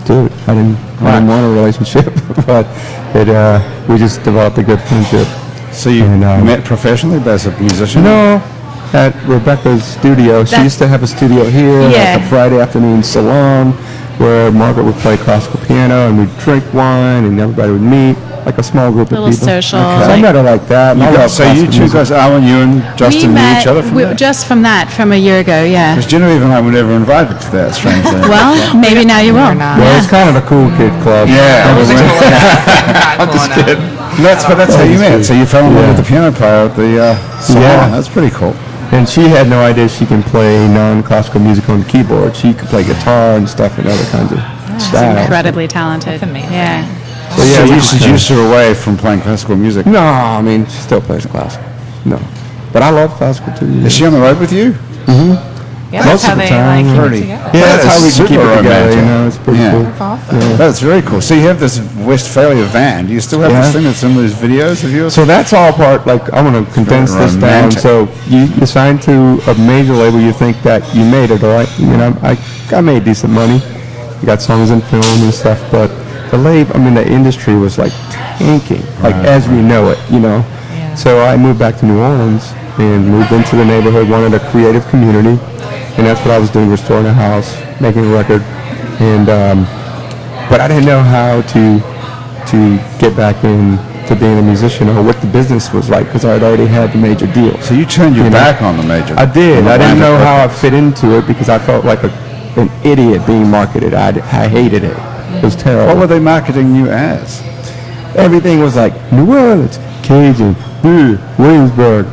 Speaker 3: do it. I didn't want a relationship, but we just developed a good friendship.
Speaker 2: So you
Speaker 3: And,
Speaker 2: met professionally as a musician?
Speaker 3: No, at Rebecca's studio. She used to have a studio here,
Speaker 1: Yeah.
Speaker 3: like a Friday afternoon salon, where Margaret would play classical piano, and we'd drink wine, and everybody would meet, like a small group
Speaker 1: Little
Speaker 3: of people.
Speaker 1: social,
Speaker 3: So I
Speaker 1: like-
Speaker 3: met her like that. And I love
Speaker 2: So you
Speaker 3: classical
Speaker 2: two
Speaker 3: music.
Speaker 2: guys, Arwen, you and Dustan knew
Speaker 1: met
Speaker 2: each other from that?
Speaker 1: just from a year ago. Yeah.
Speaker 2: Because Genevieve and I were never invited to that, strangely.
Speaker 1: Well, maybe now you will.
Speaker 4: not.
Speaker 3: Well, it's kind of a cool kid club.
Speaker 2: Yeah.
Speaker 4: I'm just kidding.
Speaker 2: That's how you met. So you fell in love with the piano player at the salon.
Speaker 3: Yeah.
Speaker 2: That's pretty cool.
Speaker 3: And she had no idea she can play non-classical music on the keyboard. She could play guitar and stuff and other kinds of
Speaker 1: She's
Speaker 3: styles.
Speaker 1: incredibly talented.
Speaker 4: That's amazing.
Speaker 1: Yeah.
Speaker 3: So
Speaker 2: So
Speaker 3: we
Speaker 2: you
Speaker 3: just,
Speaker 2: seduced her away from playing classical music.
Speaker 3: No, I mean, she still plays classical. No. But I love classical too.
Speaker 2: Is she on the road with you?
Speaker 4: Yeah,
Speaker 3: Most
Speaker 4: that's how
Speaker 3: of the
Speaker 4: they
Speaker 3: time,
Speaker 4: keep it
Speaker 2: pretty.
Speaker 4: together.
Speaker 3: Yeah,
Speaker 2: That
Speaker 3: that's how
Speaker 2: is
Speaker 3: we can keep
Speaker 2: super
Speaker 3: it together,
Speaker 2: romantic.
Speaker 3: It's pretty
Speaker 2: Yeah.
Speaker 3: cool.
Speaker 4: That's awesome.
Speaker 2: That's very cool. So you have this Westphalia van. Do you still have
Speaker 3: Yeah.
Speaker 2: this thing that's in those videos of yours?
Speaker 3: So that's all part, like, I'm going to condense this down.
Speaker 2: romantic.
Speaker 3: So you sign to a major label, you think that you made it, all right? I made decent money. You got songs in film and stuff, but the industry was like tanking, like as we know it,
Speaker 4: Yeah.
Speaker 3: So I moved back to New Orleans and moved into the neighborhood, wanted a creative community, and that's what I was doing, restoring a house, making a record, and but I didn't know how to get back into being a musician or what the business was like because I had already had the major deal.
Speaker 2: So you turned your back on the major.
Speaker 3: I did.
Speaker 2: on the
Speaker 3: I didn't know
Speaker 2: Atlantic
Speaker 3: how I
Speaker 2: record.
Speaker 3: fit into it because I felt like an idiot being marketed. I hated it. It was terrible.
Speaker 2: What were they marketing you as?
Speaker 3: Everything was like New Orleans, Cajun, Williamsburg,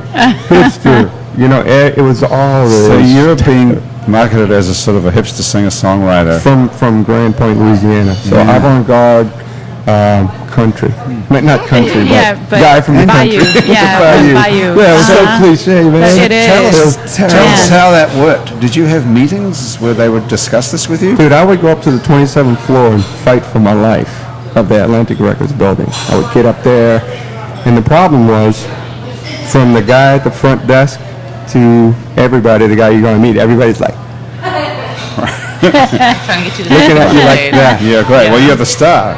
Speaker 3: hipster. It was all
Speaker 2: So
Speaker 3: this
Speaker 2: you're being marketed as a sort of a hipster singer-songwriter.
Speaker 3: from Grand Point, Louisiana. So
Speaker 2: Yeah.
Speaker 3: avant-garde country. Not country,
Speaker 1: Yeah,
Speaker 3: but guy from the
Speaker 1: Bayou.
Speaker 3: country.
Speaker 1: Yeah, Bayou.
Speaker 3: Yeah, it was so
Speaker 1: Uh-huh.
Speaker 3: cliche, man.
Speaker 1: But it is.
Speaker 2: Tell us how that worked. Did you have meetings where they would discuss this with you?
Speaker 3: Dude, I would go up to the 27th floor and fight for my life of the Atlantic Records building. I would get up there, and the problem was, from the guy at the front desk to everybody, the guy you're going to meet, everybody's like,
Speaker 4: Trying to get you to
Speaker 3: looking at you like that.
Speaker 2: Yeah, great. Well, you're the star.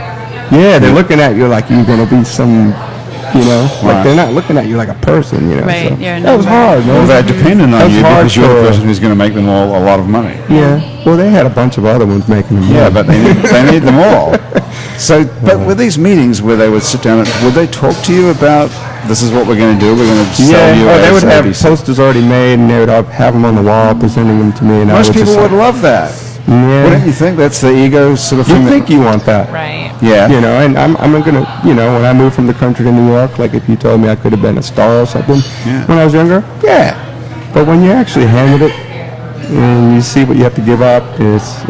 Speaker 3: Yeah, they're looking at you like you're going to be some,
Speaker 2: Right.
Speaker 3: like they're not looking at you like a person,
Speaker 1: Right,
Speaker 3: So
Speaker 1: you're a
Speaker 3: that was
Speaker 1: number.
Speaker 3: hard, man.
Speaker 2: Well, they're dependent
Speaker 3: That
Speaker 2: on
Speaker 3: was
Speaker 2: you
Speaker 3: hard
Speaker 2: because you're the
Speaker 3: for-
Speaker 2: person who's going to make them all a lot of money.
Speaker 3: Yeah, well, they had a bunch of other ones making them.
Speaker 2: Yeah,
Speaker 3: money.
Speaker 2: but they need them all. So, but with these meetings where they would sit down, would they talk to you about this is what we're going to do? We're going to sell you.
Speaker 3: they
Speaker 2: as
Speaker 3: would have
Speaker 2: ABC.
Speaker 3: posters already made, and they would have them on the wall, presenting them to me. And
Speaker 2: Most
Speaker 3: I would
Speaker 2: people
Speaker 3: just
Speaker 2: would love that.
Speaker 3: Yeah.
Speaker 2: Wouldn't you think that's the ego sort of thing?
Speaker 3: You
Speaker 2: that-
Speaker 3: think you want that?
Speaker 4: Right.
Speaker 2: Yeah.
Speaker 3: And I'm gonna, when I moved from the country to New York, like if you told me I could have been a star or something
Speaker 2: Yeah.
Speaker 3: when I was younger, yeah. But when you actually handled it, and you see what you have to give up. It's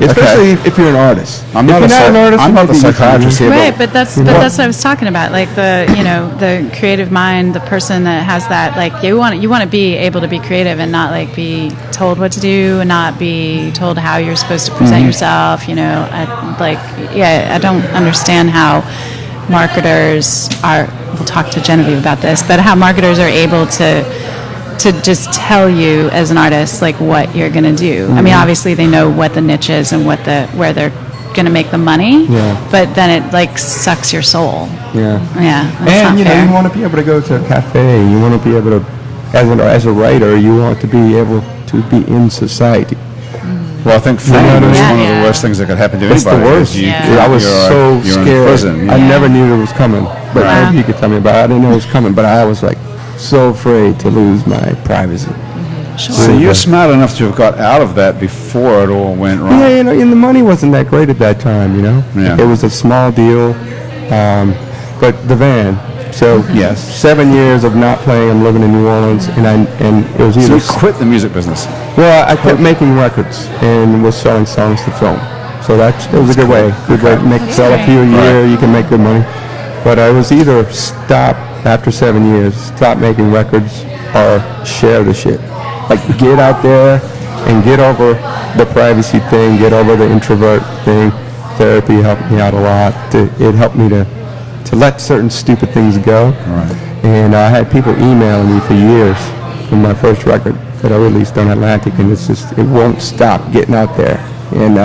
Speaker 3: especially if you're an artist.
Speaker 2: I'm not the psychiatrist here,
Speaker 1: Right, but that's what I was talking about. Like the creative mind, the person that has that. Like you want to be able to be creative and not like be told what to do and not be told how you're supposed to present yourself. I don't understand how marketers are. We'll talk to Genevieve about this, but how marketers are able to just tell you as an artist like what you're going to do. I mean, obviously they know what the niche is and where they're going to make the money.
Speaker 3: Yeah.
Speaker 1: But then it like sucks your soul.
Speaker 3: Yeah.
Speaker 1: Yeah. That's
Speaker 3: And
Speaker 1: not fair.
Speaker 3: you want to be able to go to a cafe. You want to be able to, as a writer, you want to be able to be in society.
Speaker 2: Well, I think fame is one of
Speaker 1: Yeah.
Speaker 2: the worst things that could happen to
Speaker 3: It's the
Speaker 2: anybody.
Speaker 3: worst.
Speaker 2: is
Speaker 1: Yeah.
Speaker 3: I was so
Speaker 2: you're
Speaker 3: scared.
Speaker 2: in prison.
Speaker 3: I
Speaker 2: Yeah.
Speaker 3: never knew it was coming. But
Speaker 1: Wow.
Speaker 3: maybe you could tell me about it. I didn't know it was coming, but I was like so afraid to lose my privacy.
Speaker 1: Sure.
Speaker 2: So you're smart enough to have got out of that before it all went wrong.
Speaker 3: Yeah, and the money wasn't that great at that time,
Speaker 2: Yeah.
Speaker 3: It was a small deal, but the van. So
Speaker 2: Yes.
Speaker 3: 7 years of not playing. I'm living in New Orleans, and it was
Speaker 2: So
Speaker 3: either
Speaker 2: you quit the music business.
Speaker 3: well, I quit making records and was selling songs to film. So it was a good way. Good way to sell a few a year. You can make good money. But I was either stop after 7 years, stop making records, or share the shit. Like get out there and get over the privacy thing, get over the introvert thing. Therapy helped me out a lot. It helped me to let certain stupid things go.
Speaker 2: Right.
Speaker 3: And I had people emailing me for years from my first record that I released on Atlantic, and it won't stop getting out there. And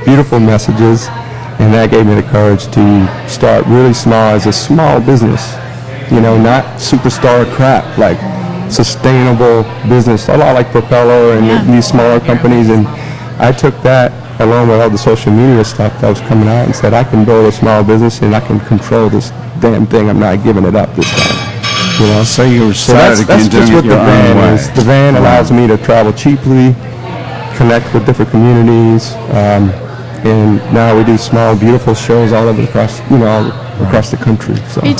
Speaker 3: beautiful messages, and that gave me the courage to start really small as a small business. Not superstar crap, like sustainable business, a lot like Propeller and these smaller companies. And I took that along with all the social media stuff that was coming out and said, I can build a small business and I can control this damn thing. I'm not giving it up this time.
Speaker 2: So you
Speaker 3: So
Speaker 2: started
Speaker 3: that's
Speaker 2: again doing
Speaker 3: just
Speaker 2: it
Speaker 3: what the
Speaker 2: your own
Speaker 3: van
Speaker 2: way.
Speaker 3: is. The van allows me to travel cheaply, connect with different communities, and now we do small, beautiful shows all over across the country. So.
Speaker 1: Are you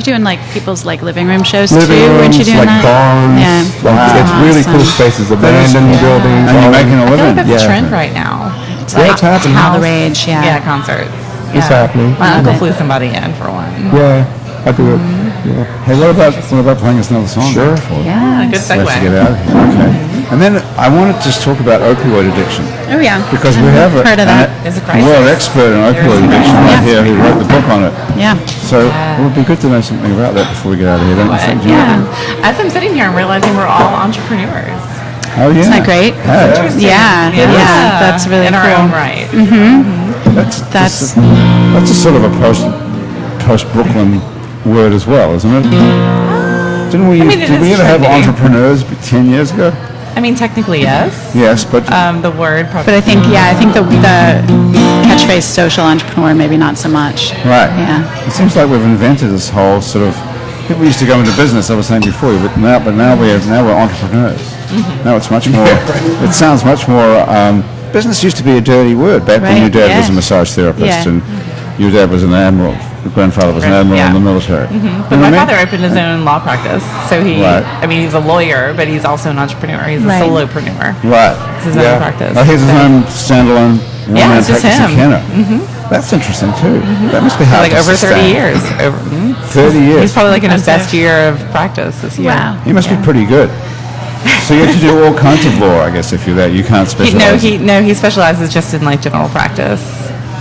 Speaker 1: doing like people's like living room shows
Speaker 3: Living
Speaker 1: too? Weren't you
Speaker 3: rooms,
Speaker 1: doing
Speaker 3: like
Speaker 1: that?
Speaker 3: barns,
Speaker 1: Yeah.
Speaker 3: it's really cool spaces, abandoned buildings.
Speaker 2: And you're making a
Speaker 4: I feel
Speaker 2: living.
Speaker 4: like that's
Speaker 3: Yeah.
Speaker 4: a trend right now.
Speaker 1: It's
Speaker 3: Yeah,
Speaker 1: like
Speaker 3: it's happening.
Speaker 1: all the rage. Yeah.
Speaker 4: Yeah, concerts.
Speaker 3: It's happening.
Speaker 4: My uncle flew somebody in for one.
Speaker 3: Yeah, I do it. Yeah.
Speaker 2: Hey, what about playing us another song?
Speaker 3: Sure.
Speaker 4: Yeah, good
Speaker 2: We have to get
Speaker 4: segue.
Speaker 2: out of here. Okay. And then I wanted to just talk about opioid addiction.
Speaker 1: Oh yeah.
Speaker 2: Because we have
Speaker 1: heard of that.
Speaker 4: It's a
Speaker 2: a
Speaker 4: crisis.
Speaker 2: world expert in opioid addiction right here who wrote the book on it.
Speaker 1: Yeah.
Speaker 2: So it would be good to know something about that before we get out of here, don't you think?
Speaker 4: Yeah. As I'm sitting here, I'm realizing we're all entrepreneurs.
Speaker 2: Oh, yeah.
Speaker 1: Isn't that great?
Speaker 2: Yeah.
Speaker 1: Yeah. That's really
Speaker 4: in our
Speaker 1: cool.
Speaker 4: own right.
Speaker 1: That's
Speaker 2: That's a sort of a post-Brooklyn word as well, isn't it? Did we
Speaker 4: it is
Speaker 2: ever have
Speaker 4: trendy.
Speaker 2: entrepreneurs 10 years ago?
Speaker 4: I mean, technically, yes.
Speaker 2: Yes, but
Speaker 4: The word probably.
Speaker 1: But I think the catchphrase social entrepreneur maybe not so much.
Speaker 2: right.
Speaker 1: Yeah.
Speaker 2: It seems like we've invented this whole sort of. People used to go into business. I was saying before, but now we're entrepreneurs. Now it's much more. It sounds much more. Business used to be a dirty word back when
Speaker 1: Right,
Speaker 2: your dad
Speaker 1: yeah.
Speaker 2: was a massage therapist
Speaker 1: Yeah.
Speaker 2: and your dad was an admiral. Your grandfather was an admiral in the military.
Speaker 4: But
Speaker 2: You know
Speaker 4: my
Speaker 2: what I mean?
Speaker 4: father opened his own law practice, so
Speaker 2: Right.
Speaker 4: he's a lawyer, but he's also an entrepreneur. He's a
Speaker 1: Right.
Speaker 4: solopreneur.
Speaker 2: Right.
Speaker 4: It's his
Speaker 3: Yeah.
Speaker 4: own practice.
Speaker 2: Oh, he's his own standalone
Speaker 4: Yeah,
Speaker 2: one-man
Speaker 4: it's just
Speaker 2: practice in
Speaker 4: him.
Speaker 2: Canada. That's interesting too. That must be hard
Speaker 4: Like
Speaker 2: to
Speaker 4: over 30
Speaker 2: sustain.
Speaker 4: years.
Speaker 2: 30 years.
Speaker 4: He's probably like in his
Speaker 1: That's
Speaker 4: best year of practice this year.
Speaker 1: Wow.
Speaker 2: He must be pretty good. So you have to do all kinds of law, I guess, if you're that. You can't specialize.
Speaker 4: He specializes just in like general practice.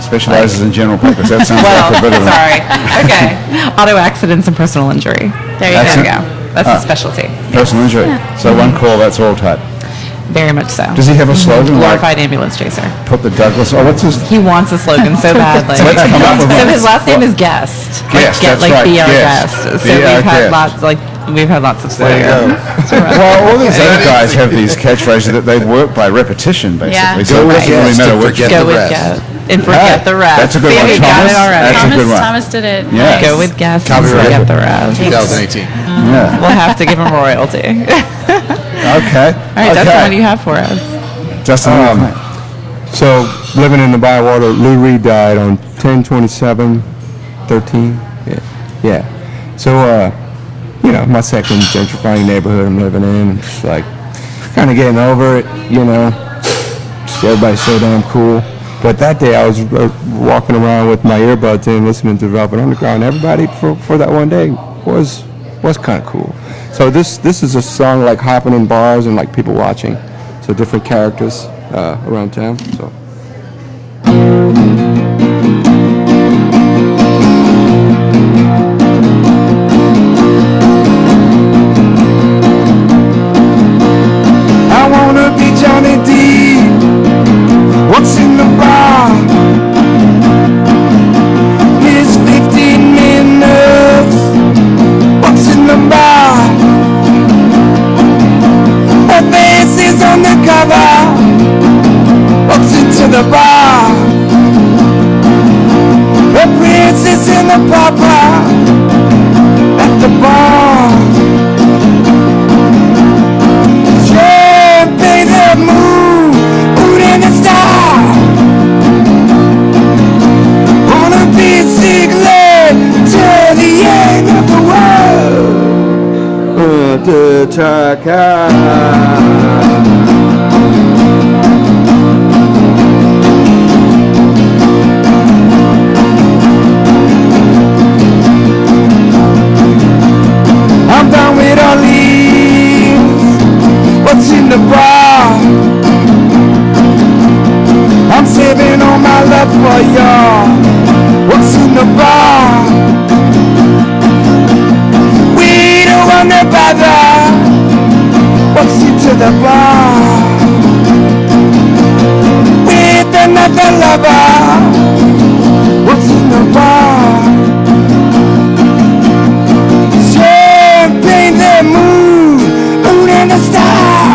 Speaker 2: Specializes in general practice. That sounds
Speaker 4: Well,
Speaker 2: like a bit of a...
Speaker 4: sorry. Okay. Auto accidents and personal injury.
Speaker 1: There you
Speaker 2: That's
Speaker 1: go.
Speaker 2: it.
Speaker 4: There you go. That's his specialty.
Speaker 2: Personal injury. So one call, that's all type.
Speaker 4: Very much so.
Speaker 2: Does he have a slogan like,
Speaker 4: Glorified ambulance chaser.
Speaker 2: put the Douglas... Oh, what's his...
Speaker 4: He wants a slogan so badly.
Speaker 2: Let's come up with
Speaker 4: So
Speaker 2: one.
Speaker 4: his last name is Guest.
Speaker 2: Guest, that's
Speaker 4: like
Speaker 2: right,
Speaker 4: be our
Speaker 2: Guest.
Speaker 4: guest. So
Speaker 2: Be our
Speaker 4: we've had
Speaker 2: guest.
Speaker 4: lots of
Speaker 2: There you
Speaker 4: slogans.
Speaker 2: go. Well, all these other guys have these catchphrases that they work by repetition, basically.
Speaker 1: Yeah.
Speaker 2: So it doesn't really
Speaker 5: Yes,
Speaker 2: matter
Speaker 5: to
Speaker 2: which...
Speaker 5: forget
Speaker 4: Go
Speaker 5: the
Speaker 4: with
Speaker 5: rest.
Speaker 4: Guest. And forget the rest.
Speaker 2: That's a good
Speaker 4: See,
Speaker 2: one,
Speaker 4: we got
Speaker 2: Thomas.
Speaker 4: it already.
Speaker 2: That's a good one.
Speaker 1: Thomas did it.
Speaker 2: Yeah.
Speaker 1: Nice.
Speaker 4: Go with Guest and
Speaker 5: Copyright.
Speaker 4: forget the rest.
Speaker 5: 2018.
Speaker 2: Yeah.
Speaker 4: We'll have to give him royalty.
Speaker 2: Okay.
Speaker 4: All right, Dustin, what do you have for us?
Speaker 2: Justin,
Speaker 3: So living in the Bywater, Lou Reed died on 10/27/13. Yeah. So my second gentrifying neighborhood I'm living in, it's like kind of getting over it, you know. Everybody's so damn cool. But that day I was walking around with my earbuds in, listening to Velvet Underground. Everybody for that one day was kind of cool. So this is a song like hopping in bars and like people watching. So different characters around town. So. I wanna be Johnny D. What's in the bar? It's 15 minutes. What's in the bar? Her face is on the cover. Walks into the bar. The princess and the papa at the bar. Champagne the moon, moon in the star. Wanna be secret till the end of the world. To Chaka. I'm down with Orleans. What's in the bar? I'm saving all my love for y'all. What's in the bar? We don't wanna bother. What's into the bar? With another lover. What's in the bar? Champagne the moon, moon and the star.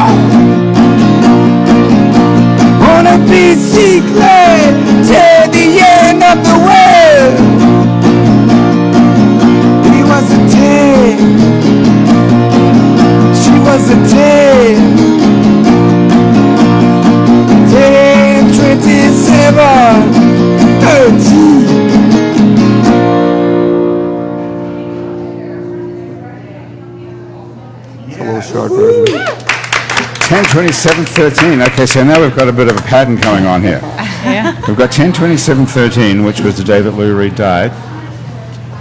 Speaker 3: Wanna be secret till the end of the world. He was a 10, she was a 10. 10, 27, 13. It's a little short version.
Speaker 2: 10, 27, 13. Okay, so now we've got a bit of a pattern going on here.
Speaker 1: Yeah.
Speaker 2: We've got 10, 27, 13, which was the day that Lou Reed died.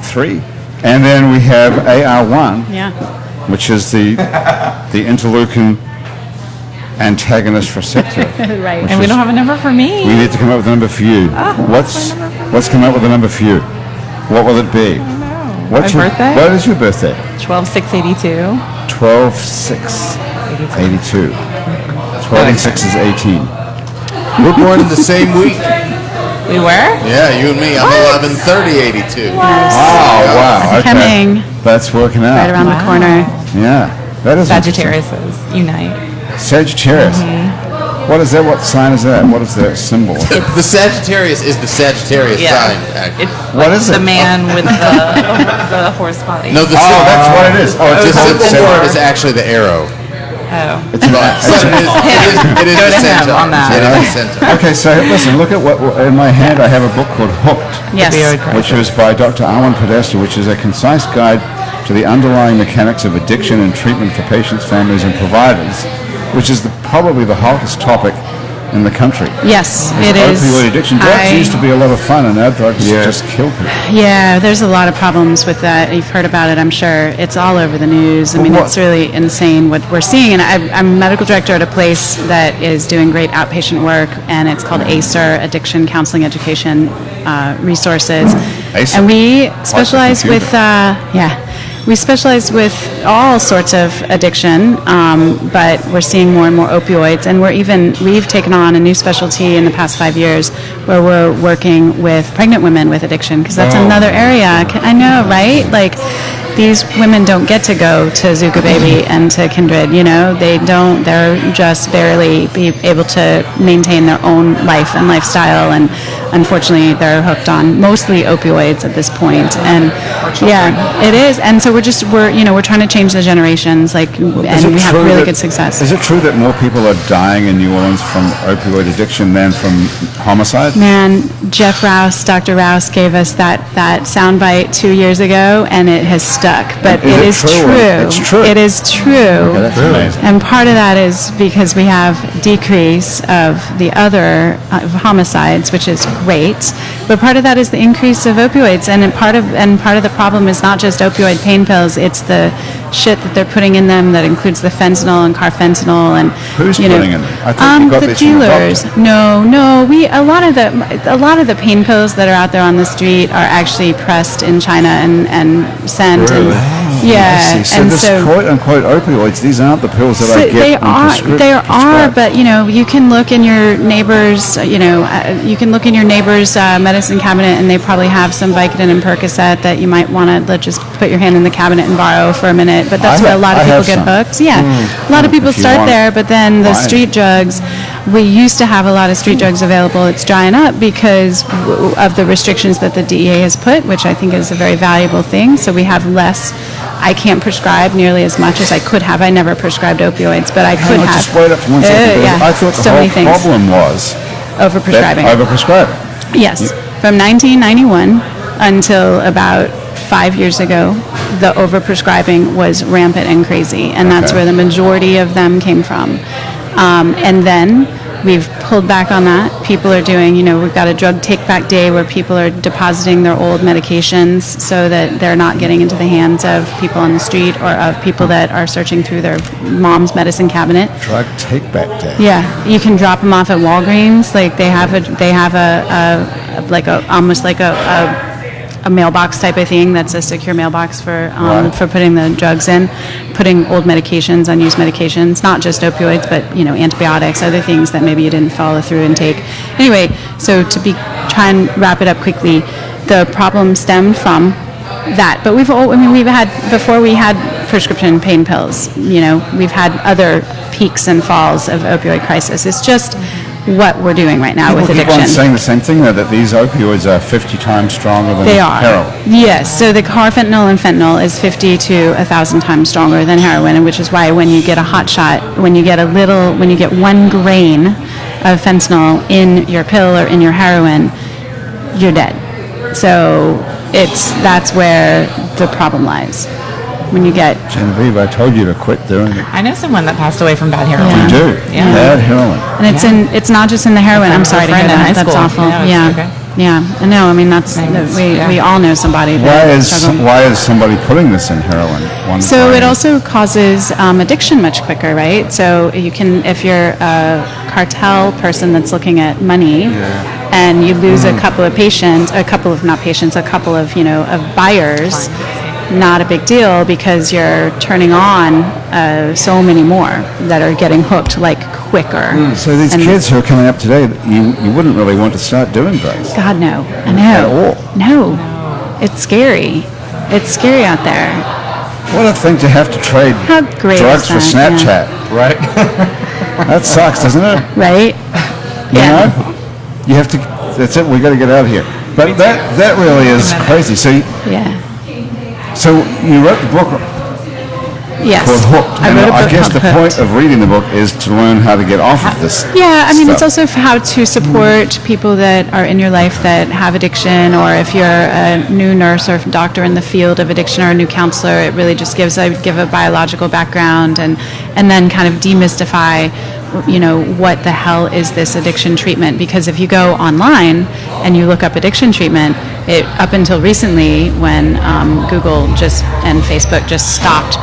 Speaker 2: 3. And then we have AR1,
Speaker 1: Yeah.
Speaker 2: which is the interleukin antagonist receptor.
Speaker 1: Right.
Speaker 4: And we don't have a number for me.
Speaker 2: We need to come up with a number for you. Let's come up with a number for you. What will it be? What's
Speaker 4: My birthday?
Speaker 2: What is your birthday?
Speaker 4: 12/6/82.
Speaker 2: 12/6/82. 12 and 6 is 18.
Speaker 5: We're born in the same week.
Speaker 4: We were?
Speaker 5: Yeah, you and me. I'm 11/30/82.
Speaker 2: Oh, wow. Okay.
Speaker 1: Coming
Speaker 2: That's working out.
Speaker 1: right around the corner.
Speaker 2: Yeah. That is
Speaker 4: Sagittariuses unite.
Speaker 2: Sagittarius. What is that? What sign is that? What is that symbol?
Speaker 5: The Sagittarius is the Sagittarius sign. Actually.
Speaker 4: It's
Speaker 2: What
Speaker 4: like
Speaker 2: is
Speaker 4: the
Speaker 2: it?
Speaker 4: man with the horse body.
Speaker 5: No, the
Speaker 2: Oh, that's what it is. Oh,
Speaker 5: the
Speaker 2: it's
Speaker 5: symbol
Speaker 2: just
Speaker 5: for it is actually the arrow.
Speaker 4: Oh.
Speaker 2: it's not.
Speaker 5: But it is
Speaker 4: Go
Speaker 5: the
Speaker 4: to him
Speaker 5: centaur.
Speaker 4: on that.
Speaker 5: It is the centaur.
Speaker 2: Okay, so listen, look at what in my hand I have a book called Hooked,
Speaker 1: Yes.
Speaker 2: which is by Dr. Arwen Podesta, which is a concise guide to the underlying mechanics of addiction and treatment for patients, families, and providers, which is probably the hottest topic in the country.
Speaker 1: Yes, it is.
Speaker 2: Opioid addiction. Drugs used to be a lot of fun, and now drugs just kill people.
Speaker 1: Yeah, there's a lot of problems with that. You've heard about it, I'm sure. It's all over the news. I mean,
Speaker 2: What-
Speaker 1: it's really insane what we're seeing. And I'm medical director at a place that is doing great outpatient work, and it's called ACER, Addiction Counseling Education Resources.
Speaker 2: ACER?
Speaker 1: And we specialize with,
Speaker 2: computer.
Speaker 1: we specialize with all sorts of addiction, but we're seeing more and more opioids, and we've taken on a new specialty in the past 5 years where we're working with pregnant women with addiction, because that's another area. I know, right? Like, these women don't get to go to Zuka Baby and to Kindred, they're just barely be able to maintain their own life and lifestyle, and unfortunately they're hooked on mostly opioids at this point. And yeah, it is. And so so we're trying to change the generations, and we have really good success.
Speaker 2: Is it true that more people are dying in New Orleans from opioid addiction than from homicide?
Speaker 1: Man, Dr. Rouse gave us that soundbite 2 years ago, and it has stuck. But it is true.
Speaker 2: It's true.
Speaker 1: It is true.
Speaker 2: Okay, that's amazing.
Speaker 1: And part of that is because we have decrease of the other homicides, which is great. But part of that is the increase of opioids, and part of the problem is not just opioid pain pills; it's the shit that they're putting in them that includes the fentanyl and carfentanil and
Speaker 2: who's putting in them? I thought you got
Speaker 1: the
Speaker 2: this from a
Speaker 1: dealers.
Speaker 2: doctor.
Speaker 1: No. A lot of the pain pills that are out there on the street are actually pressed in China and sent.
Speaker 2: Really?
Speaker 1: Yeah,
Speaker 2: So this quote unquote opioids, these aren't the pills that I get.
Speaker 1: They are,
Speaker 2: prescribed.
Speaker 1: but you can look in your neighbor's, medicine cabinet, and they probably have some Vicodin and Percocet that you might want to just put your hand in the cabinet and borrow for a minute. But that's where a lot of people get hooked. Yeah, a lot of people start there, but then the street drugs. We used to have a lot of street drugs available. It's drying up because of the restrictions that the DEA has put, which I think is a very valuable thing. So we have less. I can't prescribe nearly as much as I could have. I never prescribed opioids, but I could have.
Speaker 2: Just wait up for 1 second.
Speaker 1: Yeah.
Speaker 2: I thought the
Speaker 1: So many
Speaker 2: whole
Speaker 1: things.
Speaker 2: problem was
Speaker 1: Overprescribing.
Speaker 2: Overprescribing.
Speaker 1: Yes. From 1991 until about 5 years ago, the overprescribing was rampant and crazy, and that's
Speaker 2: Okay.
Speaker 1: where the majority of them came from. And then we've pulled back on that. People are doing, we've got a drug take-back day where people are depositing their old medications so that they're not getting into the hands of people on the street or of people that are searching through their mom's medicine cabinet.
Speaker 2: Drug take back day.
Speaker 1: Yeah, you can drop them off at Walgreens. Like they have almost like a mailbox type of thing that's a secure mailbox for putting the drugs in, putting old medications, unused medications, not just opioids, but antibiotics, other things that maybe you didn't follow through and take. Anyway, so try and wrap it up quickly. The problem stemmed from that, but before we had prescription pain pills. We've had other peaks and falls of opioid crisis. It's just what we're doing right now with addiction.
Speaker 2: People keep on saying the same thing, though, that these opioids are 50 times stronger than heroin.
Speaker 1: Yes, so the carfentanil and fentanyl is 50 to 1,000 times stronger than heroin, which is why when you get a hot shot, when you get 1 grain of fentanyl in your pill or in your heroin, you're dead. So that's where the problem lies. When you get
Speaker 2: Genevieve, I told you to quit doing it.
Speaker 4: I know someone that passed away from bad heroin.
Speaker 1: Yeah.
Speaker 2: You do?
Speaker 4: Yeah.
Speaker 2: Bad heroin.
Speaker 1: and it's not just in the heroin. I'm sorry to hear
Speaker 4: friend in
Speaker 1: that.
Speaker 4: high
Speaker 1: That's
Speaker 4: school.
Speaker 1: awful.
Speaker 4: No, it's
Speaker 1: Yeah.
Speaker 4: okay.
Speaker 1: Yeah. No, I mean we all know somebody that struggled.
Speaker 2: Why is somebody putting this in heroin?
Speaker 1: So it also causes addiction much quicker, right? So you can, if you're a cartel person that's looking at money, and you lose a couple of buyers, not a big deal because you're turning on so many more that are getting hooked quicker.
Speaker 2: So these kids who are coming up today, you wouldn't really want to start doing drugs.
Speaker 1: God, no. I know.
Speaker 2: At all.
Speaker 1: No. It's scary. It's scary out there.
Speaker 2: What a thing to have to trade
Speaker 1: How great
Speaker 2: drugs
Speaker 1: is
Speaker 2: for
Speaker 1: that?
Speaker 2: Snapchat.
Speaker 6: Right?
Speaker 2: That sucks, doesn't it?
Speaker 1: Right?
Speaker 2: You know? You have to, that's it, we got to get out of here. But that really is crazy. So you wrote the book
Speaker 1: Yes.
Speaker 2: called Hooked.
Speaker 1: I wrote a book
Speaker 2: I guess
Speaker 1: called
Speaker 2: the
Speaker 1: Hooked.
Speaker 2: point of reading the book is to learn how to get off of this.
Speaker 1: Yeah, I mean, it's
Speaker 2: stuff.
Speaker 1: also how to support people that are in your life that have addiction, or if you're a new nurse or doctor in the field of addiction or a new counselor, it really just give a biological background and then kind of demystify, what the hell is this addiction treatment? Because if you go online and you look up addiction treatment, up until recently when Google and Facebook just stopped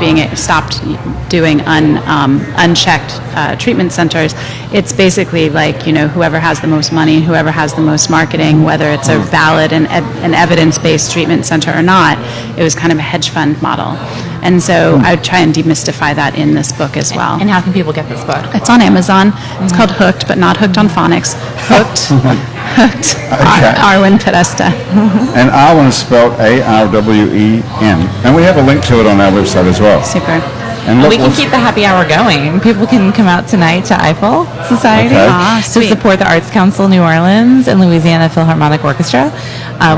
Speaker 1: doing unchecked treatment centers, it's basically whoever has the most money, whoever has the most marketing, whether it's a valid and an evidence-based treatment center or not. It was kind of a hedge fund model. And so I would try and demystify that in this book as well.
Speaker 4: And how can people get this book?
Speaker 1: It's on Amazon. It's called Hooked, but not hooked on phonics. Hooked.
Speaker 2: Okay.
Speaker 1: Arwen Podesta.
Speaker 2: And Arwen is spelled Arwen. And we have a link to it on our website as well.
Speaker 1: Super.
Speaker 2: And
Speaker 4: we
Speaker 2: look,
Speaker 4: can keep the happy hour going. People can come out tonight to Eiffel Society
Speaker 2: Okay.
Speaker 4: to support the Arts Council New Orleans and Louisiana Philharmonic Orchestra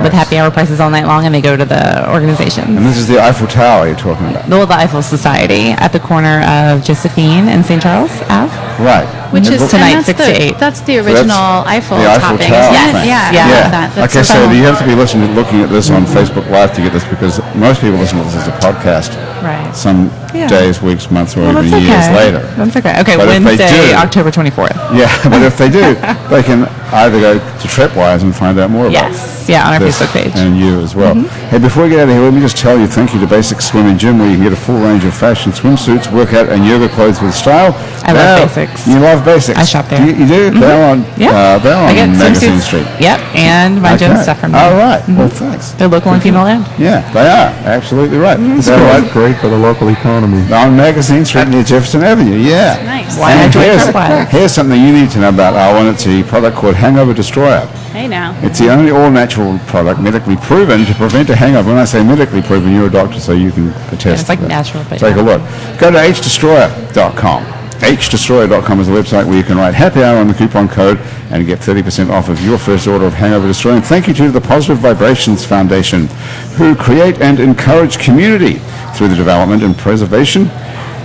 Speaker 4: with happy hour prices all night long, and they go to the organization.
Speaker 2: And this is the Eiffel Tower you're talking about.
Speaker 4: The Eiffel Society at the corner of Josephine and St. Charles Ave.
Speaker 2: Right.
Speaker 1: Which is
Speaker 4: Tonight,
Speaker 1: and
Speaker 4: 6 to 8.
Speaker 1: That's the original Eiffel
Speaker 2: the Eiffel
Speaker 1: topping.
Speaker 2: Tower
Speaker 1: Yes.
Speaker 2: thing.
Speaker 1: Yeah.
Speaker 4: Yeah.
Speaker 1: I love that. That's
Speaker 2: Okay, so
Speaker 1: fun.
Speaker 2: you have to be looking at this on Facebook Live to get this, because most people listen to this as a podcast.
Speaker 4: Right.
Speaker 2: Some
Speaker 4: Yeah.
Speaker 2: days, weeks, months, or
Speaker 4: Well,
Speaker 2: even
Speaker 4: that's
Speaker 2: years
Speaker 4: okay.
Speaker 2: later.
Speaker 4: That's okay. Okay,
Speaker 2: But if they
Speaker 4: Wednesday,
Speaker 2: do-
Speaker 4: October 24th.
Speaker 2: Yeah, but if they do, they can either go to Tripwise and find out more about
Speaker 4: Yes. Yeah, on our
Speaker 2: this
Speaker 4: Facebook page.
Speaker 2: and you as well. Hey, before we get out of here, let me just tell you thank you to Basic Swim and Gym, where you can get a full range of fashion swimsuits, workout, and yoga clothes with style.
Speaker 4: I love
Speaker 2: Now,
Speaker 4: Basics.
Speaker 2: You love Basics.
Speaker 4: I shop there.
Speaker 2: You do? They're on.
Speaker 4: Yeah.
Speaker 2: They're
Speaker 4: I get
Speaker 2: on Magazine
Speaker 4: swimsuits.
Speaker 2: Street.
Speaker 4: Yep, and my gym
Speaker 2: Okay.
Speaker 4: stuff from there.
Speaker 2: All right. Well, thanks.
Speaker 4: They're local and female owned.
Speaker 2: Yeah, they are. Absolutely right.
Speaker 3: It's
Speaker 2: They're right
Speaker 3: great for the local economy.
Speaker 2: on Magazine Street near Jefferson Avenue. Yeah.
Speaker 1: Nice.
Speaker 4: Why
Speaker 2: And
Speaker 4: not join
Speaker 2: here's,
Speaker 4: Tripwise?
Speaker 2: here's something you need to know about Arwen. It's a product called Hangover Destroyer.
Speaker 1: Hey now.
Speaker 2: It's the only all-natural product medically proven to prevent a hangover. When I say medically proven, you're a doctor, so you can attest
Speaker 4: It's like
Speaker 2: to that.
Speaker 4: natural, but
Speaker 2: Take a look. Go to hdestroyer.com. hdestroyer.com is a website where you can write happy hour on the coupon code and get 30% off of your first order of Hangover Destroyer. And thank you to the Positive Vibrations Foundation, who create and encourage community through the development and preservation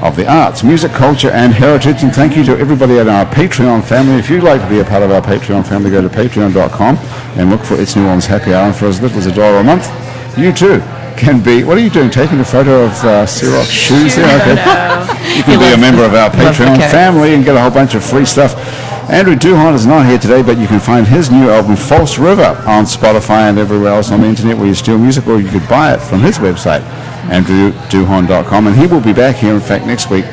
Speaker 2: of the arts, music, culture, and heritage. And thank you to everybody at our Patreon family. If you'd like to be a part of our Patreon family, go to patreon.com and look for It's New Orleans Happy Hour. And for as little as $1 a month, you too can be. What are you doing? Taking a photo of Xerox shoes there? Okay. You can be a member of our
Speaker 4: loves the
Speaker 2: Patreon
Speaker 4: kids.
Speaker 2: family and get a whole bunch of free stuff. Andrew Duhon is not here today, but you can find his new album, False River, on Spotify and everywhere else on the internet where you steal music, or you could buy it from his website, andrewduhon.com. And he will be back here, in fact, next week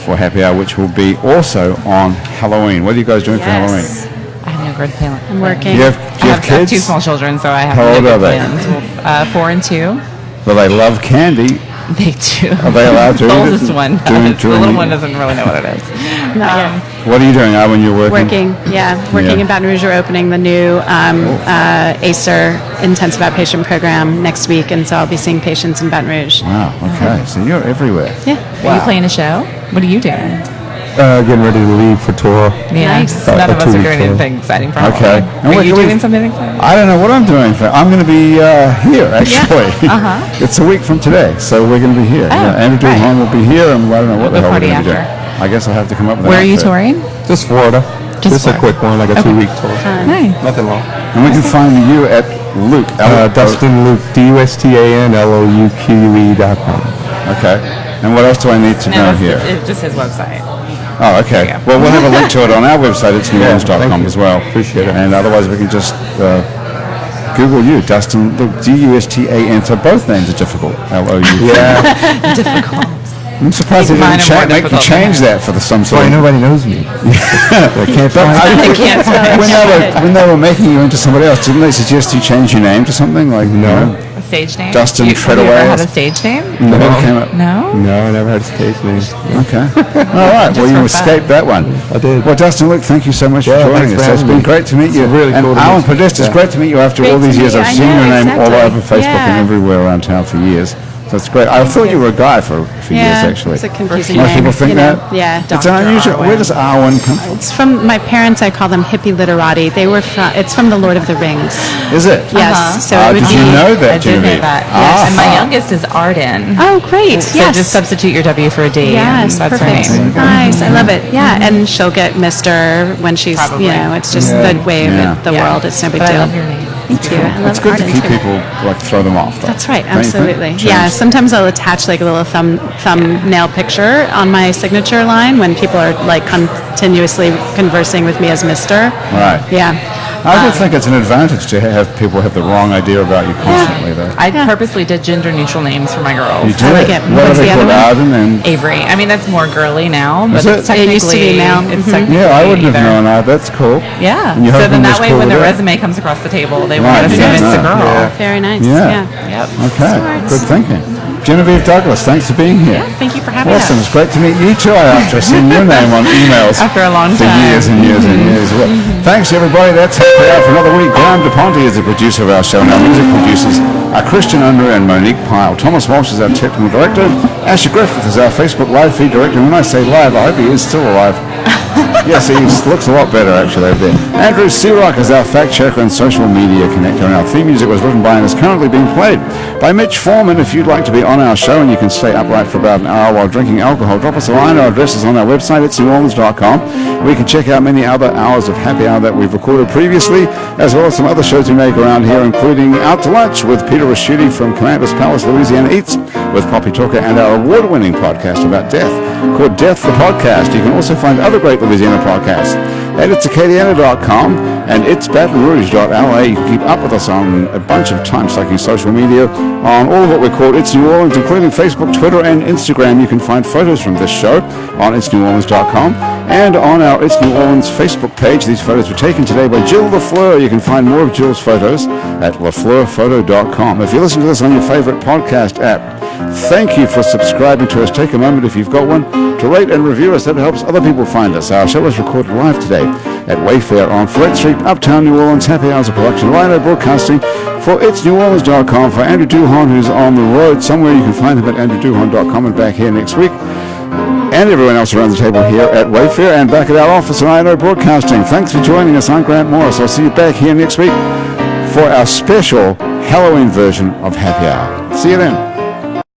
Speaker 2: for Happy Hour, which will be also on Halloween. What are you guys doing for Halloween?
Speaker 1: Yes.
Speaker 4: I have no great plan.
Speaker 1: I'm working.
Speaker 2: Do you have
Speaker 4: I have
Speaker 2: kids?
Speaker 4: two small children, so I have
Speaker 2: How
Speaker 4: no
Speaker 2: old
Speaker 4: good
Speaker 2: are they?
Speaker 4: plans. 4 and 2.
Speaker 2: Well, they love candy.
Speaker 4: They do.
Speaker 2: Are they allowed to?
Speaker 4: The oldest one
Speaker 2: During-
Speaker 4: does. The little
Speaker 2: during-
Speaker 4: one doesn't really know what it is.
Speaker 1: Not yet.
Speaker 2: What are you doing, when you're working?
Speaker 1: Working
Speaker 2: Yeah.
Speaker 1: in Baton Rouge. We're opening the new ACER intensive outpatient program next week, and so I'll be seeing patients in Baton Rouge.
Speaker 2: Wow, okay. So you're everywhere.
Speaker 1: Yeah.
Speaker 4: Are you playing a show? What are you doing?
Speaker 3: Getting ready to leave for tour.
Speaker 4: Yeah.
Speaker 1: Nice.
Speaker 4: None
Speaker 3: A
Speaker 4: of us are
Speaker 3: 2-week
Speaker 4: doing
Speaker 3: tour.
Speaker 4: anything exciting, probably.
Speaker 2: Okay. And
Speaker 4: Are
Speaker 2: what-
Speaker 4: you
Speaker 2: what-
Speaker 4: doing something exciting?
Speaker 2: I don't know what I'm doing. I'm going to be here, actually. It's a week from today, so we're going to be here. Andrew
Speaker 4: right.
Speaker 2: Duhon will be here, and I don't know what
Speaker 4: We'll
Speaker 2: the hell we're
Speaker 4: party
Speaker 2: going to be doing.
Speaker 4: after.
Speaker 2: I guess I'll have to come up with
Speaker 4: Where
Speaker 2: an
Speaker 4: are you
Speaker 2: outfit.
Speaker 4: touring?
Speaker 3: Just Florida. Just a
Speaker 4: Florida.
Speaker 3: quick one, like a 2-week tour.
Speaker 4: Nice.
Speaker 3: Nothing long.
Speaker 2: And we can find you at Luke.
Speaker 3: Dustan Louque, DUSTANLOUQUE.com.
Speaker 2: Okay. And what else do I need to know
Speaker 4: it's,
Speaker 2: here?
Speaker 4: it's just his website.
Speaker 2: Oh, okay.
Speaker 4: There you go.
Speaker 2: Well, we'll have a link to it on our website. It's
Speaker 3: thank
Speaker 2: neworleans.com
Speaker 3: you.
Speaker 2: as well.
Speaker 3: Appreciate it.
Speaker 2: And otherwise, we can just Google you, Dustan Louque, DUSTAN. So both names are difficult. LOUQUE.
Speaker 3: Yeah.
Speaker 4: Difficult.
Speaker 2: I'm surprised they
Speaker 4: Mine
Speaker 2: didn't
Speaker 4: are more
Speaker 2: make you
Speaker 4: difficult
Speaker 2: change
Speaker 4: than
Speaker 2: that for the some
Speaker 3: That's
Speaker 2: sort
Speaker 3: why
Speaker 2: of.
Speaker 3: nobody knows me. I can't find
Speaker 4: I can't spell it.
Speaker 2: when they were making you into somebody else, didn't they suggest you change your name to something like
Speaker 3: No.
Speaker 4: A stage name?
Speaker 2: Dustin
Speaker 4: Have you ever
Speaker 2: Treadaway.
Speaker 4: had a stage name?
Speaker 2: No. Never came up.
Speaker 4: No?
Speaker 3: No, I never had a stage name.
Speaker 2: Okay. All right. Well,
Speaker 4: Just
Speaker 2: you
Speaker 4: for fun.
Speaker 2: escaped that one.
Speaker 3: I did.
Speaker 2: Well, Dustan Louque, thank you so much for
Speaker 3: Yeah,
Speaker 2: joining
Speaker 3: thanks
Speaker 2: us.
Speaker 3: for
Speaker 2: It's
Speaker 3: having
Speaker 2: been
Speaker 3: me.
Speaker 2: great to meet you.
Speaker 3: It's really
Speaker 2: and
Speaker 3: cool to
Speaker 2: Arwen
Speaker 3: meet you.
Speaker 2: Podesta, it's
Speaker 3: Yeah.
Speaker 2: great to meet you after
Speaker 1: Great
Speaker 2: all these
Speaker 1: to
Speaker 2: years.
Speaker 1: meet
Speaker 2: I've
Speaker 1: you.
Speaker 2: seen
Speaker 1: I
Speaker 2: your
Speaker 1: know,
Speaker 2: name all
Speaker 1: exactly.
Speaker 2: over Facebook and
Speaker 1: Yeah.
Speaker 2: everywhere around town for years. So it's great. I thought you were a guy for years, actually.
Speaker 1: it's a confusing
Speaker 2: Most
Speaker 1: name.
Speaker 2: people think
Speaker 1: you know.
Speaker 2: that?
Speaker 1: Yeah,
Speaker 2: It's
Speaker 1: Dr.
Speaker 2: unusual.
Speaker 1: Arwen.
Speaker 2: Where does Arwen come from?
Speaker 1: It's from my parents. I call them hippie literati. They were from. It's from the Lord of the Rings.
Speaker 2: Is it?
Speaker 1: Yes. So it would
Speaker 2: did
Speaker 1: be.
Speaker 2: you know that,
Speaker 4: I did know
Speaker 2: Genevieve?
Speaker 4: that.
Speaker 2: Ah.
Speaker 4: And my youngest is Arden.
Speaker 1: Oh, great!
Speaker 4: So
Speaker 1: yes.
Speaker 4: just substitute your W for a D.
Speaker 1: Yes,
Speaker 4: and that's
Speaker 1: perfect.
Speaker 4: her name.
Speaker 1: Nice, I love it. Yeah, and she'll get Mister when she's,
Speaker 4: Probably.
Speaker 1: it's just
Speaker 3: Yeah.
Speaker 1: the way of
Speaker 2: Yeah.
Speaker 1: the
Speaker 4: Yeah.
Speaker 1: world. It's no big
Speaker 4: But I
Speaker 1: deal.
Speaker 4: love your name.
Speaker 1: Thank you. I love
Speaker 2: It's good to
Speaker 1: Arden
Speaker 2: keep
Speaker 1: too.
Speaker 2: people, throw them off. Though.
Speaker 1: That's right,
Speaker 2: Don't you think?
Speaker 1: absolutely.
Speaker 2: Change.
Speaker 1: Yeah, sometimes I'll attach like a little thumbnail picture on my signature line when people are like continuously conversing with me as Mister.
Speaker 2: Right.
Speaker 1: Yeah.
Speaker 2: I would think it's an advantage to have people have the wrong idea about you constantly, though.
Speaker 4: I purposely did gender neutral names for my girls.
Speaker 2: You did.
Speaker 1: I like it.
Speaker 2: What
Speaker 1: What's
Speaker 2: are they
Speaker 1: the other
Speaker 2: called?
Speaker 1: one?
Speaker 2: Arden and.
Speaker 4: Avery. I mean, that's more girly now, but
Speaker 2: Is it?
Speaker 4: it's technically
Speaker 1: It used to be male.
Speaker 4: It's
Speaker 1: Mhm.
Speaker 4: technically
Speaker 2: Yeah, I wouldn't have
Speaker 4: either.
Speaker 2: known that. That's cool.
Speaker 4: Yeah.
Speaker 2: And your
Speaker 4: So
Speaker 2: husband
Speaker 4: then
Speaker 2: was
Speaker 4: that way,
Speaker 2: cool
Speaker 4: when
Speaker 2: with
Speaker 4: the
Speaker 2: that?
Speaker 4: resume comes across the table, they
Speaker 2: Right,
Speaker 4: won't assume
Speaker 2: yeah,
Speaker 4: it's a
Speaker 2: no,
Speaker 4: girl.
Speaker 3: yeah.
Speaker 1: Very nice.
Speaker 2: Yeah.
Speaker 1: Yeah.
Speaker 4: Yep.
Speaker 2: Okay.
Speaker 1: Smart.
Speaker 2: Good thinking. Genevieve Douglas, thanks for being here.
Speaker 4: Yes, thank you for having
Speaker 2: Awesome.
Speaker 4: us.
Speaker 2: It's great to meet you too. After seeing your name on emails
Speaker 4: After a long
Speaker 2: for
Speaker 4: time.
Speaker 2: years and years and years. Well, thanks everybody. That's Happy Hour for another week. Graham DePonte is the producer of our show, and our music producers are Christian Under and Monique Pyle. Thomas Walsh is our technical director. Asher Griffith is our Facebook live feed director. And when I say live, I hope he is still alive. Yes, he looks a lot better actually over there. Andrew Searock is our fact checker and social media connector, and our theme music was written by and is currently being played by Mitch Foreman. If you'd like to be on our show and you can stay upright for about an hour while drinking alcohol, drop us a line. Our address is on our website, it's neworleans.com. We can check out many other hours of Happy Hour that we've recorded previously, as well as some other shows we make around here, including Out to Lunch with Peter Raschuti from Commanders Palace, Louisiana Eats, with Poppy Talker, and our award-winning podcast about death called Death the Podcast. You can also find other great Louisiana podcasts at itsacadiana.com and itsbatonrouge.la. You can keep up with us on a bunch of time-sucking social media on all of what we call It's New Orleans, including Facebook, Twitter, and Instagram. You can find photos from this show on itsneworleans.com and on our It's New Orleans Facebook page. These photos were taken today by Jill LaFleur. You can find more of Jill's photos at lafleurphoto.com. If you listen to this on your favorite podcast app, thank you for subscribing to us. Take a moment, if you've got one, to rate and review us. That helps other people find us. Our show was recorded live today at Wayfair on Flett Street, Uptown New Orleans. Happy Hours of production. Rhino Broadcasting for itsneworleans.com. For Andrew Duhon, who's on the road somewhere, you can find him at andrewduhon.com and back here next week. And everyone else around the table here at Wayfair and back at our office at Rhino Broadcasting. Thanks for joining us. I'm Grant Morris. I'll see you back here next week for our special Halloween version of Happy Hour. See you then.